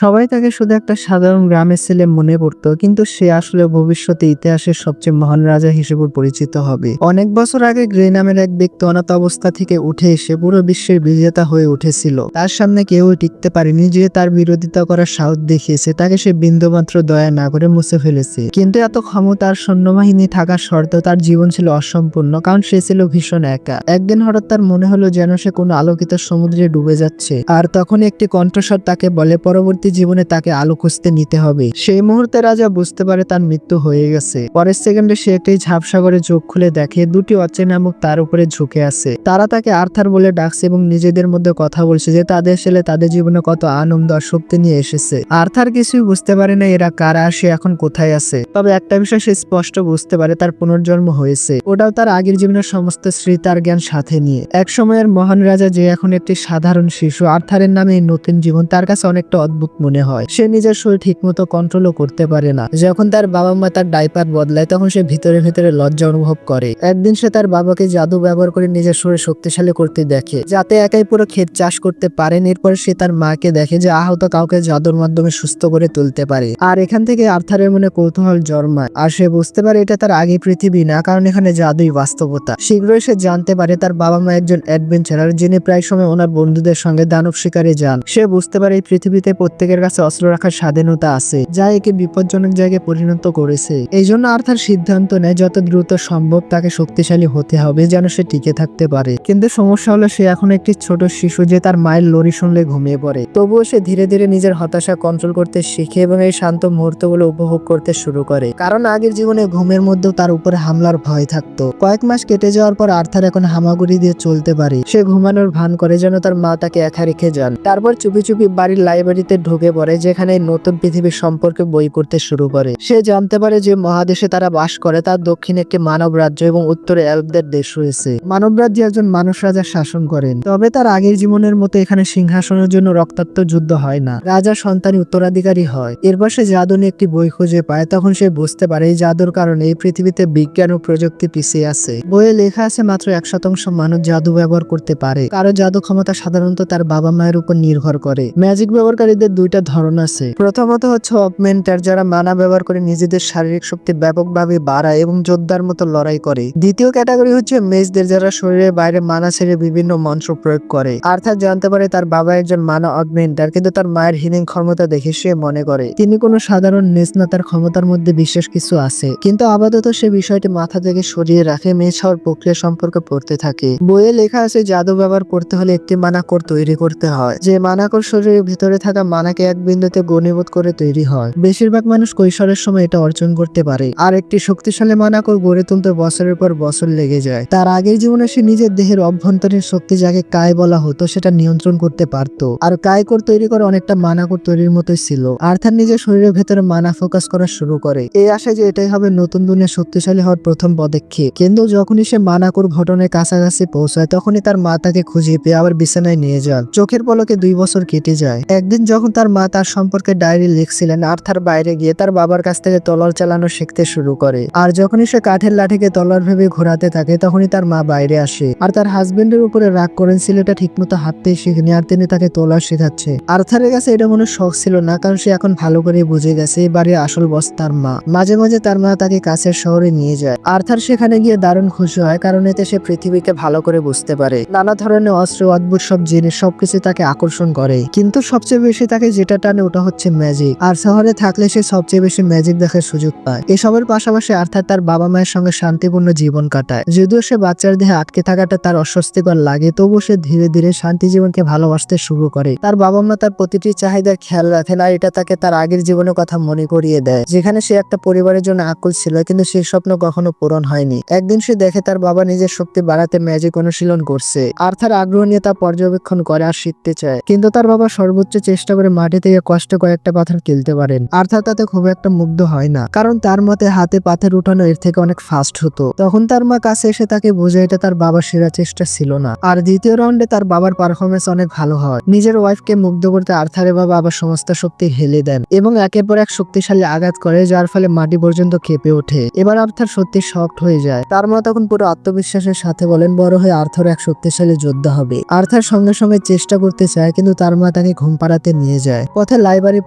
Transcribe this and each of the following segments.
সবাই তাকে শুধু একটা সাধারণ গ্রামের ছেলে মনে করত, কিন্তু সে আসলে ভবিষ্যতে ইতিহাসের সবচেয়ে মহান রাজা হিসেবে পরিচিত হবে। অনেক বছর আগে গ্রে নামের এক ব্যক্তি অনাথ অবস্থা থেকে উঠে এসে পুরো বিশ্বের বিজেতা হয়ে উঠেছিল। তার সামনে কেউ টিকতে পারেনি, যে তার বিরোধিতা করার সাহস দেখিয়েছে তাকে সে বিন্দুমাত্র দয়া না করে মুছে ফেলেছে। কিন্তু এত ক্ষমতা আর সৈন্যবাহিনী থাকার সত্ত্বেও তার জীবন ছিল অসম্পূর্ণ, কারণ সে ছিল ভীষণ একা। একদিন হঠাৎ তার মনে হলো যেন সে কোনো আলোকিত সমুদ্রে ডুবে যাচ্ছে, আর তখন একটি কণ্ঠস্বর তাকে বলে পরবর্তী জীবনে তাকে আলো খুঁজতে নিতে হবে। সেই মুহূর্তে রাজা বুঝতে পারে তার মৃত্যু হয়ে গেছে। পরের সেকেন্ডে সে একটি ঝাপসা করে চোখ খুলে দেখে দুটি অচেনা মুখ তার উপরে ঝুঁকে আছে। তারা তাকে আর্থার বলে ডাকছে এবং নিজেদের মধ্যে কথা বলছে যে তাদের ছেলে তাদের জীবনে কত আনন্দ আর শক্তি নিয়ে এসেছে। আর্থার কিছুই বুঝতে পারে না এরা কারা, সে এখন কোথায় আছে। তবে একটা বিষয় সে স্পষ্ট বুঝতে পারে, তার পুনর্জন্ম হয়েছে, ওটাও তার আগের জীবনের সমস্ত স্মৃতি আর জ্ঞান সাথে নিয়ে। এক সময়ের মহান রাজা যে এখন একটি সাধারণ শিশু, আর্থারের নামে এই নতুন জীবন তার কাছে অনেকটা অদ্ভুত মনে হয়। সে নিজের শরীর ঠিকমতো কন্ট্রোলও করতে পারে না। যখন তার বাবা মা তার ডাইপার বদলায় তখন সে ভিতরে ভিতরে লজ্জা অনুভব করে। একদিন সে তার বাবাকে জাদু ব্যবহার করে নিজের শরীর শক্তিশালী করতে দেখে, যাতে একাই পুরো ক্ষেত চাষ করতে পারেন। এরপর সে তার মাকে দেখে যে আহত কাউকে জাদুর মাধ্যমে সুস্থ করে তুলতে পারে। আর এখান থেকে আর্থারের মনে কৌতূহল জন্মায়, আর সে বুঝতে পারে এটা তার আগে পৃথিবী না, কারণ এখানে জাদুই বাস্তবতা। শীঘ্রই সে জানতে পারে তার বাবা মা একজন অ্যাডভেঞ্চারার, যিনি প্রায় সময় ওনার বন্ধুদের সঙ্গে দানব শিকারে যান। সে বুঝতে পারে এই পৃথিবীতে প্রত্যেকের কাছে অস্ত্র রাখার স্বাধীনতা আছে, যা একে বিপজ্জনক জায়গায় পরিণত করেছে। এই জন্য আর্থার সিদ্ধান্ত নেয় যত দ্রুত সম্ভব তাকে শক্তিশালী হতে হবে যেন সে টিকে থাকতে পারে। কিন্তু সমস্যা হলো সে এখন একটি ছোট শিশু যে তার মায়ের লড়ি শুনলে ঘুমিয়ে পড়ে। তবুও সে ধীরে ধীরে নিজের হতাশা কন্ট্রোল করতে শিখে এবং এই শান্ত মুহূর্তগুলো উপভোগ করতে শুরু করে, কারণ আগের জীবনে ঘুমের মধ্যেও তার উপরে হামলার ভয় থাকতো। কয়েক মাস কেটে যাওয়ার পর আর্থার এখন হামাগুড়ি দিয়ে চলতে পারে। সে ঘুমানোর ভান করে যেন তার মা তাকে একা রেখে যান। তারপর চুপি চুপি বাড়ির লাইব্রেরিতে ঢুকে পড়ে, যেখানে নতুন পৃথিবীর সম্পর্কে বই পড়তে শুরু করে। সে জানতে পারে যে মহাদেশে তারা বাস করে তার দক্ষিণে একটি মানব রাজ্য এবং উত্তরে এলফদের দেশ রয়েছে। মানব রাজ্যে একজন মানুষ রাজা শাসন করেন, তবে তার আগের জীবনের মতো এখানে সিংহাসনের জন্য রক্তাক্ত যুদ্ধ হয় না, রাজা সন্তানই উত্তরাধিকারী হয়। এরপর সে জাদু নিয়ে একটি বই খুঁজে পায়। তখন সে বুঝতে পারে এই জাদুর কারণে এই পৃথিবীতে বিজ্ঞান ও প্রযুক্তি পিছিয়ে আছে। বইয়ে লেখা আছে মাত্র 1% মানুষ জাদু ব্যবহার করতে পারে। কারো জাদু ক্ষমতা সাধারণত তার বাবা মায়ের উপর নির্ভর করে। ম্যাজিক ব্যবহারকারীদের দুইটা ধরন আছে। প্রথমত হচ্ছে অগমেন্টার, যারা মানা ব্যবহার করে নিজেদের শারীরিক শক্তি ব্যাপকভাবে বাড়ায় এবং যোদ্ধার মতো লড়াই করে। দ্বিতীয় ক্যাটাগরি হচ্ছে মেজদের, যারা শরীরের বাইরে মানা ছেড়ে বিভিন্ন মন্ত্র প্রয়োগ করে। আর্থার জানতে পারে তার বাবা একজন মানা অগমেন্টার, কিন্তু তার মায়ের হিলিং ক্ষমতা দেখে সে মনে করে তিনি কোনো সাধারণ মেজ না, তার ক্ষমতার মধ্যে বিশেষ কিছু আছে। কিন্তু আপাতত সে বিষয়টি মাথা থেকে সরিয়ে রাখে, মেজ হওয়ার প্রক্রিয়া সম্পর্কে পড়তে থাকে। বইয়ে লেখা আছে জাদু ব্যবহার করতে হলে একটি মানাকোর তৈরি করতে হয়, যে মানাকোর শরীরের ভিতরে থাকা মানাকে এক বিন্দুতে ঘনীভূত করে তৈরি হয়। বেশিরভাগ মানুষ কৈশোরের সময় এটা অর্জন করতে পারে, আর একটি শক্তিশালী মানাকোর গড়ে তুলতে বছরের পর বছর লেগে যায়। তার আগের জীবনে সে নিজের দেহের অভ্যন্তরীণ শক্তি, যাকে কায় বলা হতো, সেটা নিয়ন্ত্রণ করতে পারত। আর কায়কোর তৈরি করে অনেকটা মানাকোর তৈরির মতোই ছিল। আর্থার নিজের শরীরের ভেতরে মানা ফোকাস করা শুরু করে, এই আশায় যে এটাই হবে নতুন দুনিয়া শক্তিশালী হওয়ার প্রথম পদক্ষেপ। কিন্তু যখনই সে মানাকোর ঘটনার কাছাকাছি পৌঁছায় তখনই তার মা তাকে খুঁজে পেয়ে আবার বিছানায় নিয়ে যান। চোখের পলকে 2 বছর কেটে যায়। একদিন যখন তার মা তার সম্পর্কে ডায়েরি লিখছিলেন, আর্থার বাইরে গিয়ে তার বাবার কাছ থেকে তলোয়ার চালানো শিখতে শুরু করে। আর যখনই সে কাঠের লাঠিকে তলোয়ার ভেবে ঘোরাতে থাকে তখনই তার মা বাইরে আসে, আর তার হাজবেন্ডের উপরে রাগ করেন ছেলেটা ঠিকমতো হাঁটতেই শিখেনি আর তিনি তাকে তলোয়ার শেখাচ্ছে। আর্থারের কাছে এটা মনে শখ ছিল না, কারণ সে এখন ভালো করে বুঝে গেছে এই বাড়ির আসল বস তার মা। মাঝে মাঝে তার মা তাকে কাছের শহরে নিয়ে যায়। আর্থার সেখানে গিয়ে দারুণ খুশি হয়, কারণ এতে সে পৃথিবীকে ভালো করে বুঝতে পারে। নানা ধরনের অস্ত্র, অদ্ভুত সব জিনিস, সবকিছু তাকে আকর্ষণ করে। কিন্তু সবচেয়ে বেশি তাকে যেটা টানে ওটা হচ্ছে ম্যাজিক। আর শহরে থাকলে সে সবচেয়ে বেশি ম্যাজিক দেখার সুযোগ পায়। এসবের পাশাপাশি আর্থার তার বাবা মায়ের সঙ্গে শান্তিপূর্ণ জীবন কাটায়। যদিও সে বাচ্চার দেহে আটকে থাকাটা তার অস্বস্তিকর লাগে, তবুও সে ধীরে ধীরে শান্তি জীবনকে ভালোবাসতে শুরু করে। তার বাবা মা তার প্রতিটি চাহিদার খেয়াল রাখেন, আর এটা তাকে তার আগের জীবনের কথা মনে করিয়ে দেয়, যেখানে সে একটা পরিবারের জন্য আকুল ছিল, কিন্তু সেই স্বপ্ন কখনো পূরণ হয়নি। একদিন সে দেখে তার বাবা নিজের শক্তি বাড়াতে ম্যাজিক অনুশীলন করছে। আর্থার আগ্রহ নিয়ে তা পর্যবেক্ষণ করে আর শিখতে চায়, কিন্তু তার বাবা সর্বোচ্চ চেষ্টা করে মাটি থেকে কষ্ট কয়েকটা পাথর কিলতে পারেন। আর্থার তাতে খুব একটা মুগ্ধ হয় না, কারণ তার মতে হাতে পাথর উঠানো এর থেকে অনেক ফাস্ট হতো। তখন তার মা কাছে এসে তাকে বোঝায় এটা তার বাবার সেরা চেষ্টা ছিল না। আর দ্বিতীয় রাউন্ডে তার বাবার পারফরমেন্স অনেক ভালো হয়। নিজের ওয়াইফকে মুগ্ধ করতে আর্থারের বাবা আবার সমস্ত শক্তি হেলে দেন এবং একের পর এক শক্তিশালী আঘাত করে, যার ফলে মাটি পর্যন্ত কেঁপে ওঠে। এবার আর্থার সত্যি শকড হয়ে যায়। তার মা তখন পুরো আত্মবিশ্বাসের সাথে বলেন বড় হয়ে আর্থার এক শক্তিশালী যোদ্ধা হবে। আর্থার সঙ্গে সঙ্গে চেষ্টা করতে চায়, কিন্তু তার মা তাকে ঘুম পাড়াতে নিয়ে যায়। যায়। পথে লাইব্রেরি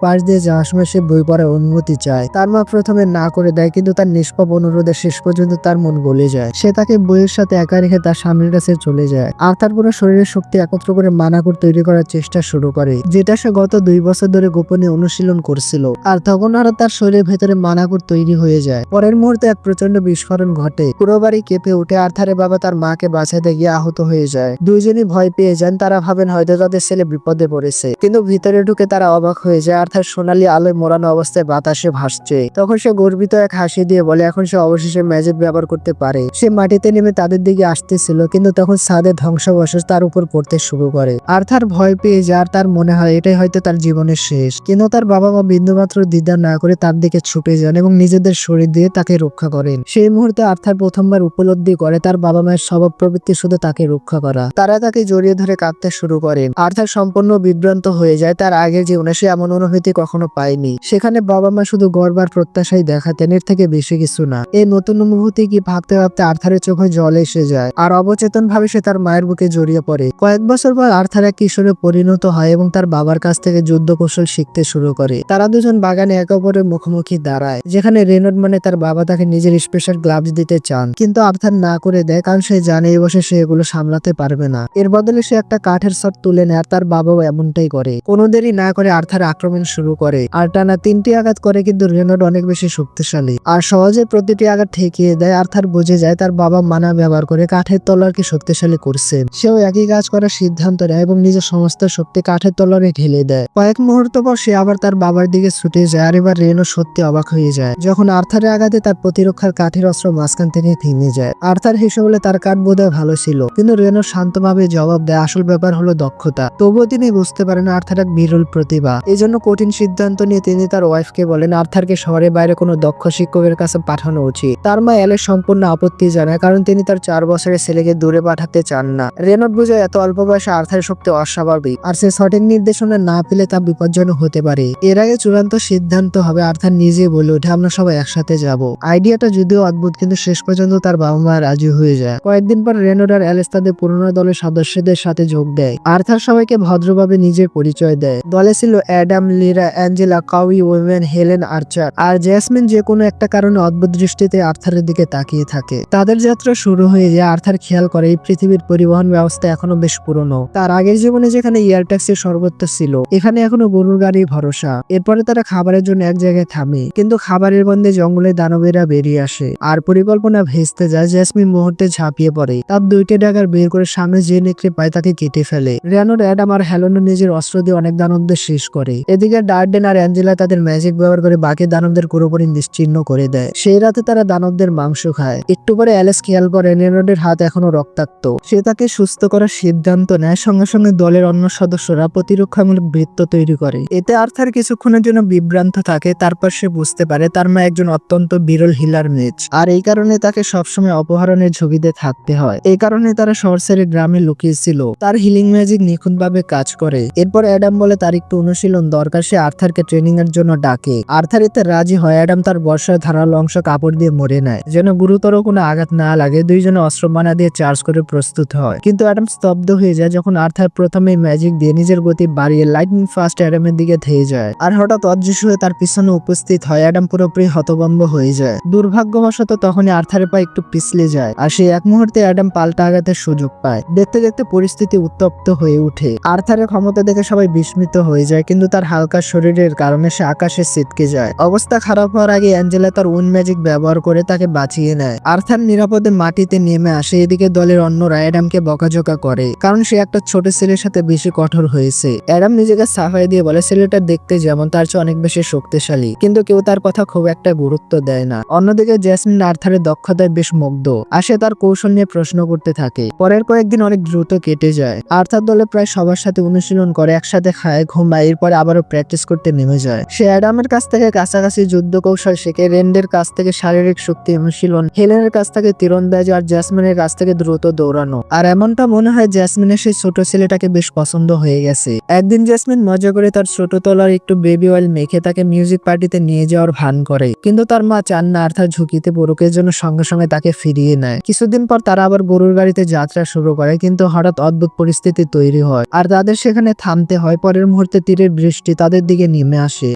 পাশ দিয়ে যাওয়ার সময় সে বই পড়ার অনুমতি চায়। তার মা প্রথমে না করে দেয়, কিন্তু তার নিষ্পাপ অনুরোধে শেষ পর্যন্ত তার মন গলে যায়। সে তাকে বইয়ের সাথে একা রেখে তার স্বামীর কাছে চলে যায়। আর তার পুরো শরীরের শক্তি একত্র করে মানাকুর তৈরি করার চেষ্টা শুরু করে, যেটা সে গত 2 বছর ধরে গোপনে অনুশীলন করছিল। আর তখন আর তার শরীরের ভেতরে মানাকুর তৈরি হয়ে যায়। পরের মুহূর্তে এক প্রচন্ড বিস্ফোরণ ঘটে, পুরো বাড়ি কেঁপে উঠে। আর্থারের বাবা তার মাকে বাঁচাতে গিয়ে আহত হয়ে যায়। দুইজনই ভয় পেয়ে যান। তারা ভাবেন হয়তো তাদের ছেলে বিপদে পড়েছে, কিন্তু ভিতরে ঢুকে তারা অবাক হয়ে যায়। আর্থার সোনালী আলোয় মোড়ানো অবস্থায় বাতাসে ভাসছে। তখন সে গর্বিত এক হাসি দিয়ে বলে এখন সে অবশেষে ম্যাজিক ব্যবহার করতে পারে। সে মাটিতে নেমে তাদের দিকে আসতেছিল, কিন্তু তখন ছাদের ধ্বংসাবশেষ তার উপর পড়তে শুরু করে। আর্থার ভয় পেয়ে যায়। আর তার মনে হয় এটাই হয়তো তার জীবনের শেষ, কিন্তু তার বাবা মা বিন্দুমাত্র দ্বিধা না করে তার দিকে ছুটে যান এবং নিজেদের শরীর দিয়ে তাকে রক্ষা করেন। সেই মুহূর্তে আর্থার প্রথমবার উপলব্ধি করে তার বাবা মায়ের স্বভাব প্রবৃত্তি শুধু তাকে রক্ষা করা। তারা তাকে জড়িয়ে ধরে কাঁদতে শুরু করেন। আর্থার সম্পূর্ণ বিভ্রান্ত হয়ে যায়। তার আগের জীবনে সে এমন অনুভূতি কখনো পায়নি। সেখানে বাবা মা শুধু গর্ব আর প্রত্যাশাই দেখাতেন, এর থেকে বেশি কিছু না। এই নতুন অনুভূতি কি ভাবতে ভাবতে আর্থারের চোখে জল এসে যায়, আর অবচেতন ভাবে সে তার মায়ের বুকে জড়িয়ে পড়ে। কয়েক বছর পর আর্থার এক কিশোরে পরিণত হয় এবং তার বাবার কাছ থেকে যুদ্ধ কৌশল শিখতে শুরু করে। তারা দুজন বাগানে একে অপরের মুখোমুখি দাঁড়ায়, যেখানে রেনল্ড মানে তার বাবা তাকে নিজের স্পেশাল গ্লাভস দিতে চান, কিন্তু আর্থার না করে দেয়, কারণ সে জানে এই বসে সে এগুলো সামলাতে পারবে না। এর বদলে সে একটা কাঠের শট তুলে নেয়, আর তার বাবাও এমনটাই করে। কোনো দেরি না করে আর্থার আক্রমণ শুরু করে, আর টানা 3টি আঘাত করে, কিন্তু রেনল্ড অনেক বেশি শক্তিশালী আর সহজে প্রতিটি আঘাত ঠেকিয়ে দেয়। আর্থার বুঝে যায় তার বাবা মানা ব্যবহার করে কাঠের তলোয়ারকে শক্তিশালী করছে। সেও একই কাজ করার সিদ্ধান্ত নেয় এবং নিজের সমস্ত শক্তি কাঠের তলোয়ারে ঢেলে দেয়। কয়েক মুহূর্ত পর সে আবার তার বাবার দিকে ছুটে যায়, আর এবার রেনো সত্যি অবাক হয়ে যায় যখন আর্থারের আঘাতে তার প্রতিরক্ষার কাঠের অস্ত্র মাঝখান থেকে ভেঙে যায়। আর্থার হেসে বলে তার কাঠ বোধহয় ভালো ছিল, কিন্তু রেনো শান্তভাবে জবাব দেয় আসল ব্যাপার হলো দক্ষতা। তবুও তিনি বুঝতে পারেন আর্থার এক বিরল প্রতিভা। এই জন্য কঠিন সিদ্ধান্ত নিয়ে তিনি তার ওয়াইফকে বলেন আর্থারকে শহরের বাইরে কোনো দক্ষ শিক্ষকের কাছে পাঠানো উচিত। তার মা এলের সম্পূর্ণ আপত্তি জানায়, কারণ তিনি তার 4 বছরের ছেলেকে দূরে পাঠাতে চান না। রেনল্ড বুঝে এত অল্প বয়সে আর্থারের শক্তি অস্বাভাবিক, আর সে সঠিক নির্দেশনা না পেলে তা বিপজ্জনক হতে পারে। এর আগে চূড়ান্ত সিদ্ধান্ত হবে আর্থার নিজে বলে ওঠে আমরা সবাই একসাথে যাব। আইডিয়াটা যদিও অদ্ভুত, কিন্তু শেষ পর্যন্ত তার বাবা মা রাজি হয়ে যায়। কয়েকদিন পর রেনল্ড আর অ্যালেস তাদের পুরনো দলের সদস্যদের সাথে যোগ দেয়। আর্থার সবাইকে ভদ্রভাবে নিজের পরিচয় দেয়। দলে ছিল অ্যাডাম, লিরা, অ্যাঞ্জেলা, কাউই, ওয়েন, হেলেন, আর্চার আর জেসমিন। যে কোনো একটা কারণে অদ্ভুত দৃষ্টিতে আর্থারের দিকে তাকিয়ে থাকে। তাদের যাত্রা শুরু হয়ে যায়। আর্থার খেয়াল করে এই পৃথিবীর পরিবহন ব্যবস্থা এখনো বেশ পুরনো। তার আগের জীবনে যেখানে এয়ার ট্যাক্সির সর্বত্র ছিল, এখানে এখনো গরুর গাড়ি ভরসা। এরপরে তারা খাবারের জন্য এক জায়গায় থামে, কিন্তু খাবারের গন্ধে জঙ্গলে দানবেরা বেরিয়ে আসে আর পরিকল্পনা ভেস্তে যায়। জেসমিন মুহূর্তে ঝাঁপিয়ে পড়ে, তার 2টি ড্যাগার বের করে সামনে যে নেকড়ে পায় তাকে কেটে ফেলে। রেনল্ড, অ্যাডাম আর হেলেনও নিজের অস্ত্র দিয়ে অনেক দানবদের শেষ করে। এদিকে ডার্ডেন আর অ্যাঞ্জেলা তাদের ম্যাজিক ব্যবহার করে বাকি দানবদের পুরোপুরি নিশ্চিহ্ন করে দেয়। সেই রাতে তারা দানবদের মাংস খায়। একটু পরে অ্যালেস খেয়াল করে রেনল্ডের হাত এখনো রক্তাক্ত। সে তাকে সুস্থ করার সিদ্ধান্ত নেয়। সঙ্গে সঙ্গে দলের অন্য সদস্যরা প্রতিরক্ষামূলক বৃত্ত তৈরি করে। এতে আর্থার কিছুক্ষণের জন্য বিভ্রান্ত থাকে, তারপর সে বুঝতে পারে তার মা একজন অত্যন্ত বিরল হিলার মেজ, আর এই কারণে তাকে সবসময় অপহরণের ঝুঁকিতে থাকতে হয়। এই কারণে তারা শহর ছেড়ে গ্রামে লুকিয়েছিল। তার হিলিং ম্যাজিক নিখুঁতভাবে কাজ করে। এরপর অ্যাডাম বলে তার একটু অনুশীলন দরকার। সে আর্থারকে ট্রেনিং এর জন্য ডাকে। আর্থার এতে রাজি হয়। অ্যাডাম তার বর্ষায় ধারালো অংশ কাপড় দিয়ে মুড়ে নেয় যেন গুরুতর কোনো আঘাত না লাগে। দুইজনে অস্ত্রমানা দিয়ে চার্জ করে প্রস্তুত হয়, কিন্তু অ্যাডাম স্তব্ধ হয়ে যায় যখন আর্থার প্রথমে ম্যাজিক দিয়ে নিজের গতি বাড়িয়ে লাইটনিং ফাস্ট অ্যাডামের দিকে ধেয়ে যায়। আর হঠাৎ অদৃশ্য হয়ে তার পিছনে উপস্থিত হয়। অ্যাডাম পুরোপুরি হতভম্ব হয়ে যায়। দুর্ভাগ্যবশত তখনই আর্থারের পা একটু পিছলে যায়, আর সেই এক মুহূর্তে অ্যাডাম পাল্টা আঘাতের সুযোগ পায়। দেখতে দেখতে পরিস্থিতি উত্তপ্ত হয়ে ওঠে। আর্থারের ক্ষমতা দেখে সবাই বিস্মিত হয়ে যায়, কিন্তু তার হালকা শরীরের কারণে সে আকাশে ছিটকে যায়। অবস্থা খারাপ হওয়ার আগে অ্যাঞ্জেলা তার উইন্ড ম্যাজিক ব্যবহার করে তাকে বাঁচিয়ে নেয়। আর্থার নিরাপদে মাটিতে নেমে আসে। এদিকে দলের অন্যরা অ্যাডামকে বকাঝকা করে, কারণ সে একটা ছোট ছেলের সাথে বেশি কঠোর হয়েছে। অ্যাডাম নিজেকে সাফাই দিয়ে বলে ছেলেটা দেখতে যেমন তার চেয়ে অনেক বেশি শক্তিশালী, কিন্তু কেউ তার কথা খুব একটা গুরুত্ব দেয় না। অন্যদিকে জেসমিন আর্থারের দক্ষতায় বেশ মুগ্ধ, আর সে তার কৌশল নিয়ে প্রশ্ন করতে থাকে। পরের কয়েকদিন অনেক দ্রুত কেটে যায়। আর্থার দলে প্রায় সবার সাথে অনুশীলন করে, একসাথে খায়, ঘুমায়, এরপরে আবারও প্র্যাকটিস করতে নেমে যায়। সে অ্যাডামের কাছ থেকে কাছাকাছি যুদ্ধ কৌশল শেখে, রেন্ডের কাছ থেকে শারীরিক শক্তি অনুশীলন, হেলেনের কাছ থেকে তীরন্দাজ, আর জেসমিনের কাছ থেকে দ্রুত দৌড়ানো। আর এমনটা মনে হয় জেসমিনের সেই ছোট ছেলেটাকে বেশ পছন্দ হয়ে গেছে। একদিন জেসমিন মজা করে তার ছোট তলার একটু বেবি অয়েল মেখে তাকে মিউজিক পার্টিতে নিয়ে যাওয়ার ভান করে, কিন্তু তার মা চান না আর্থার ঝুঁকিতে পড়ুকের জন্য সঙ্গে সঙ্গে তাকে ফিরিয়ে নেয়। কিছুদিন পর তারা আবার গরুর গাড়িতে যাত্রা শুরু করে, কিন্তু হঠাৎ অদ্ভুত পরিস্থিতি তৈরি হয় আর তাদের সেখানে থামতে হয়। পরের মুহূর্তে মুহূর্তে তীরের বৃষ্টি তাদের দিকে নেমে আসে।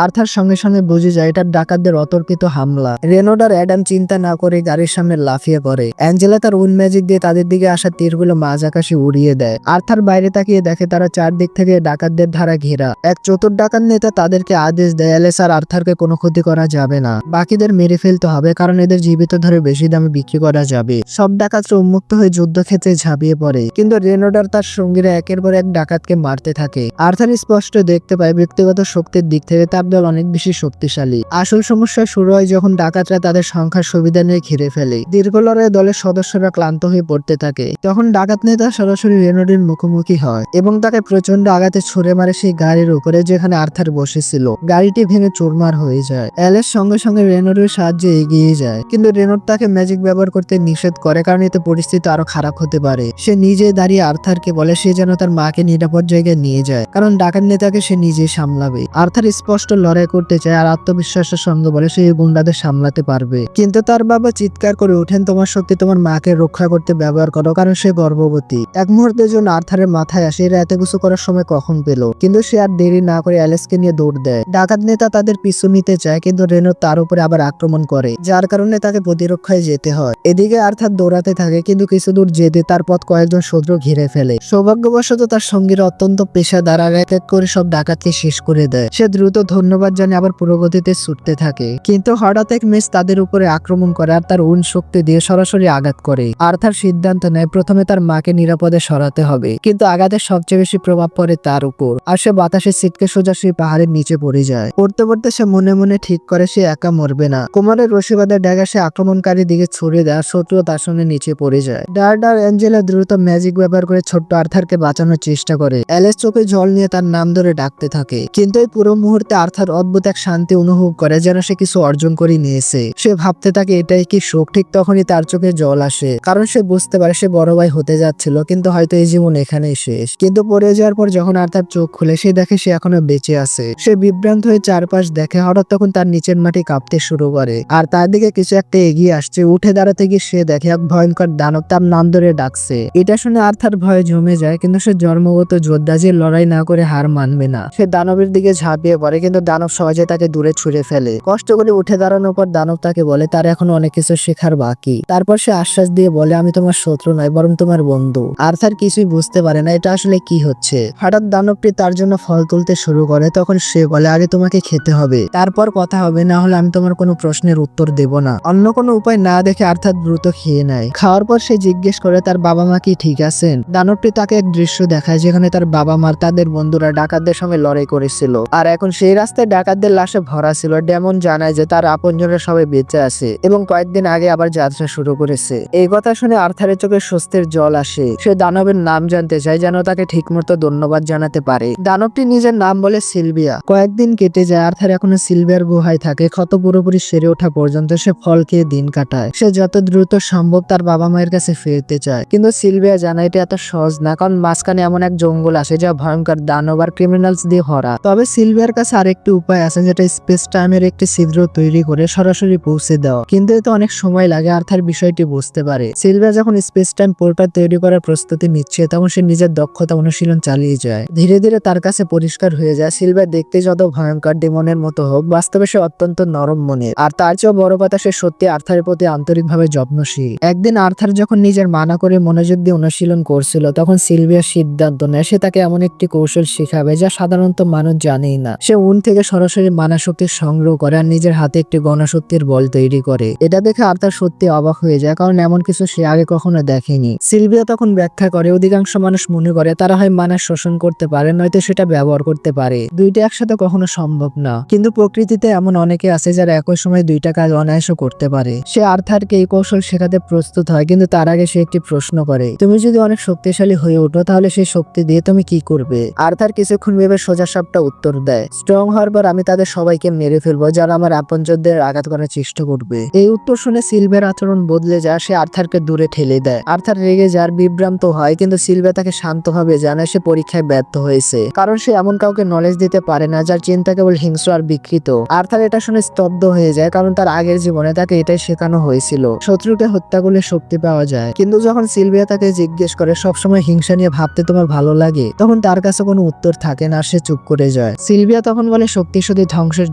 আর্থার সঙ্গে সঙ্গে বুঝে যায় এটা ডাকাতদের অতর্কিত হামলা। রেনল্ড আর অ্যাডাম চিন্তা না করে গাড়ির সামনে লাফিয়ে পড়ে। অ্যাঞ্জেলা তার উইন্ড ম্যাজিক দিয়ে তাদের দিকে আসা তীরগুলো মাঝ আকাশে উড়িয়ে দেয়। আর্থার বাইরে তাকিয়ে দেখে তারা চারদিক থেকে ডাকাতদের ধারা ঘেরা। এক চতুর ডাকাত নেতা তাদেরকে আদেশ দেয় অ্যালেস আর আর্থারকে কোনো ক্ষতি করা যাবে না, বাকিদের মেরে ফেলতে হবে, কারণ এদের জীবিত ধরে বেশি দামে বিক্রি করা যাবে। সব ডাকাতরা উন্মুক্ত হয়ে যুদ্ধক্ষেত্রে ঝাঁপিয়ে পড়ে, কিন্তু রেনল্ড আর তার সঙ্গীরা একের পর এক ডাকাতকে মারতে থাকে। আর্থার স্পষ্ট দেখতে পায় ব্যক্তিগত শক্তির দিক থেকে তার দল অনেক বেশি শক্তিশালী। আসল সমস্যা শুরু হয় যখন ডাকাতরা তাদের সংখ্যার সুবিধা নিয়ে ঘিরে ফেলে। দীর্ঘ লড়াইয়ে দলের সদস্যরা ক্লান্ত হয়ে পড়তে থাকে। তখন ডাকাত নেতা সরাসরি রেনল্ডের মুখোমুখি হয় এবং তাকে প্রচন্ড আঘাতে ছুড়ে মারে সেই গাড়ির উপরে যেখানে আর্থার বসেছিল। গাড়িটি ভেঙে চুরমার হয়ে যায়। অ্যালেস সঙ্গে সঙ্গে রেনল্ডের সাহায্যে এগিয়ে যায়, কিন্তু রেনল্ড তাকে ম্যাজিক ব্যবহার করতে নিষেধ করে, কারণ এতে পরিস্থিতি আরো খারাপ হতে পারে। সে নিজে দাঁড়িয়ে আর্থারকে বলে সে যেন তার মাকে নিরাপদ জায়গায় নিয়ে যায়, কারণ ডাকাত নেতাকে সে নিজেই সামলাবে। আর্থার স্পষ্ট লড়াই করতে চায় আর আত্মবিশ্বাসের সঙ্গে বলে সে এই গুন্ডাদের সামলাতে পারবে, কিন্তু তার বাবা চিৎকার করে ওঠেন, তোমার সত্যি তোমার মাকে রক্ষা করতে ব্যবহার করো, কারণ সে গর্ভবতী। এক মুহূর্তের জন্য আর্থারের মাথায় আসে এরা এত কিছু করার সময় কখন পেল, কিন্তু সে আর দেরি না করে অ্যালেসকে নিয়ে দৌড় দেয়। ডাকাত নেতা তাদের পিছু নিতে চায়, কিন্তু রেনল্ড তার উপরে আবার আক্রমণ করে, যার কারণে তাকে প্রতিরক্ষায় যেতে হয়। এদিকে আর্থার দৌড়াতে থাকে, কিন্তু কিছু দূর যেতে তার পথ কয়েকজন শত্রু ঘিরে ফেলে। সৌভাগ্যবশত তার সঙ্গীরা অত্যন্ত পেশাদার আর এক এক করে সব ডাকাতকে শেষ করে দেয়। সে দ্রুত ধন্যবাদ জানিয়ে আবার পুরোগতিতে ছুটতে থাকে, কিন্তু হঠাৎ এক মেষ তাদের উপরে আক্রমণ করে আর তার উন শক্তি দিয়ে সরাসরি আঘাত করে। আর্থার সিদ্ধান্ত নেয় প্রথমে তার মাকে নিরাপদে সরাতে হবে, কিন্তু আঘাতের সবচেয়ে বেশি প্রভাব পড়ে তার উপর, আর সে বাতাসে ছিটকে সোজা সেই পাহাড়ের নিচে পড়ে যায়। পড়তে পড়তে সে মনে মনে ঠিক করে সে একা মরবে না। কোমরের রশিবাদে ড্যাগা সে আক্রমণকারী দিকে ছুড়ে দেয়, শত্রু তার সঙ্গে নিচে পড়ে যায়। ডার্ট আর অ্যাঞ্জেলা দ্রুত ম্যাজিক ব্যবহার করে ছোট্ট আর্থারকে বাঁচানোর চেষ্টা করে। অ্যালেস চোখে জল নিয়ে তার নাম ধরে ডাকতে থাকে, কিন্তু এই পুরো মুহূর্তে আর্থার অদ্ভুত এক শান্তি অনুভব করে, যেন সে কিছু অর্জন করে নিয়েছে। সে ভাবতে থাকে এটাই কি সুখ। ঠিক তখনই তার চোখে জল আসে, কারণ সে বুঝতে পারে সে বড় ভাই হতে যাচ্ছিল, কিন্তু হয়তো এই জীবন এখানেই শেষ। কিন্তু পড়ে যাওয়ার পর যখন আর্থার চোখ খুলে সে দেখে সে এখনো বেঁচে আছে। সে বিভ্রান্ত হয়ে চারপাশ দেখে, হঠাৎ তখন তার নিচের মাটি কাঁপতে শুরু করে আর তার দিকে কিছু একটা এগিয়ে আসছে। উঠে দাঁড়াতে গিয়ে সে দেখে এক ভয়ঙ্কর দানব তার নাম ধরে ডাকছে। এটা শুনে আর্থার ভয়ে জমে যায়, কিন্তু সে জন্মগত যোদ্ধা যে লড়াই না করে হার মানবে না। সে দানবের দিকে ঝাঁপিয়ে পড়ে, কিন্তু দানব সহজে তাকে দূরে ছুঁড়ে ফেলে। কষ্ট করে উঠে দাঁড়ানোর পর দানব তাকে বলে তার এখনো অনেক কিছু শেখার বাকি। তারপর সে আশ্বাস দিয়ে বলে আমি তোমার শত্রু নয়, বরং তোমার বন্ধু। আর্থার কিছুই বুঝতে পারে না এটা আসলে কি হচ্ছে। হঠাৎ দানবটি তার জন্য ফল তুলতে শুরু করে, তখন সে বলে আগে তোমাকে খেতে হবে, তারপর কথা হবে, না হলে আমি তোমার কোনো প্রশ্নের উত্তর দেব না। অন্য কোনো উপায় না দেখে আর্থার দ্রুত খেয়ে নেয়। খাওয়ার পর সে জিজ্ঞেস করে তার বাবা মা কি ঠিক আছেন। দানবটি তাকে এক দৃশ্য দেখায় যেখানে তার বাবা মার তাদের বন্ধুরা ডাকাতদের সঙ্গে লড়াই করেছিল, আর এখন সেই রাস্তায় ডাকাতদের লাশে ভরা ছিল। ডেমন জানায় যে তার আপনজনের সবাই বেঁচে আছে এবং কয়েকদিন আগে আবার যাত্রা শুরু করেছে। এই কথা শুনে আর্থারের চোখে স্বস্তির জল আসে। সে দানবের নাম জানতে চায়, যেন তাকে ঠিকমতো ধন্যবাদ জানাতে পারে। দানবটি নিজের নাম বলে সিলভিয়া। কয়েকদিন কেটে যায়, আর্থার এখনো সিলভিয়ার গুহায় থাকে। ক্ষত পুরোপুরি সেরে ওঠা পর্যন্ত সে ফল খেয়ে দিন কাটায়। সে যত দ্রুত সম্ভব তার বাবা মায়ের কাছে ফিরতে চায়, কিন্তু সিলভিয়া জানায় এটা এত সহজ না, কারণ মাঝখানে এমন এক জঙ্গল আসে যা ভয়ঙ্কর দানব আর ক্রিমিনালস দিয়ে ভরা। তবে সিলভিয়ার কাছে আরেকটি উপায় আছে, যেটা স্পেস টাইমের একটি ছিদ্র তৈরি করে সরাসরি পৌঁছে দেওয়া, কিন্তু এতে অনেক সময় লাগে। আর্থার বিষয়টি বুঝতে পারে। সিলভিয়া যখন স্পেস টাইম পোর্টাল তৈরি করার প্রস্তুতি নিচ্ছে, তখন সে নিজের দক্ষতা অনুশীলন চালিয়ে যায়। ধীরে ধীরে তার কাছে পরিষ্কার হয়ে যায় সিলভিয়া দেখতে যত ভয়ঙ্কর ডেমনের মতো হোক, বাস্তবে সে অত্যন্ত নরম মনের, আর তার চেয়েও বড় কথা সে সত্যি আর্থারের প্রতি আন্তরিকভাবে যত্নশীল। একদিন আর্থার যখন নিজের মানা করে মনোযোগ দিয়ে অনুশীলন করছিল, তখন সিলভিয়া সিদ্ধান্ত নেয় সে তাকে এমন একটি কৌশল শেখাবে যা সাধারণত মানুষ জানেই না। সে উন থেকে সরাসরি মানা শক্তি সংগ্রহ করে আর নিজের হাতে একটি গণশক্তির বল তৈরি করে। এটা দেখে আর্থার সত্যি অবাক হয়ে যায়, কারণ এমন কিছু সে আগে কখনো দেখেনি। সিলভিয়া তখন ব্যাখ্যা করে অধিকাংশ মানুষ মনে করে তারা হয় মানা শোষণ করতে পারে, নয়তো সেটা ব্যবহার করতে পারে। দুইটা একসাথে কখনো সম্ভব না, কিন্তু প্রকৃতিতে এমন অনেকে আছে যারা একই সময় দুইটা কাজ অনায়াসে করতে পারে। সে আর্থারকে এই কৌশল শেখাতে প্রস্তুত হয়, কিন্তু তার আগে সে একটি প্রশ্ন করে, তুমি যদি অনেক শক্তিশালী হয়ে ওঠো তাহলে সেই শক্তি দিয়ে তুমি কি করবে? আর্থার কিছুক্ষণ ভেবে সোজা সাপটা উত্তর দেয়, স্ট্রং হওয়ার পর আমি তাদের সবাইকে মেরে ফেলবো যারা আমার আপনজনদের আঘাত করার চেষ্টা করবে। এই উত্তর শুনে সিলভিয়ার আচরণ বদলে যায়। সে আর্থারকে দূরে ঠেলে দেয়। আর্থার রেগে যার বিভ্রান্ত হয়, কিন্তু সিলভিয়া তাকে শান্তভাবে জানায় সে পরীক্ষায় ব্যর্থ হয়েছে, কারণ সে এমন কাউকে নলেজ দিতে পারে না যার চিন্তা কেবল হিংস্র আর বিকৃত। আর্থার এটা শুনে স্তব্ধ হয়ে যায়, কারণ তার আগের জীবনে তাকে এটাই শেখানো হয়েছিল শত্রুকে হত্যা করলে শক্তি পাওয়া যায়। কিন্তু যখন সিলভিয়া তাকে জিজ্ঞেস করে সবসময় হিংসা নিয়ে ভাবতে তোমার ভালো লাগে, তখন তার কাছে কোনো উত্তর থাকে না, সে চুপ করে যায়। সিলভিয়া তখন বলে শক্তি শুধু ধ্বংসের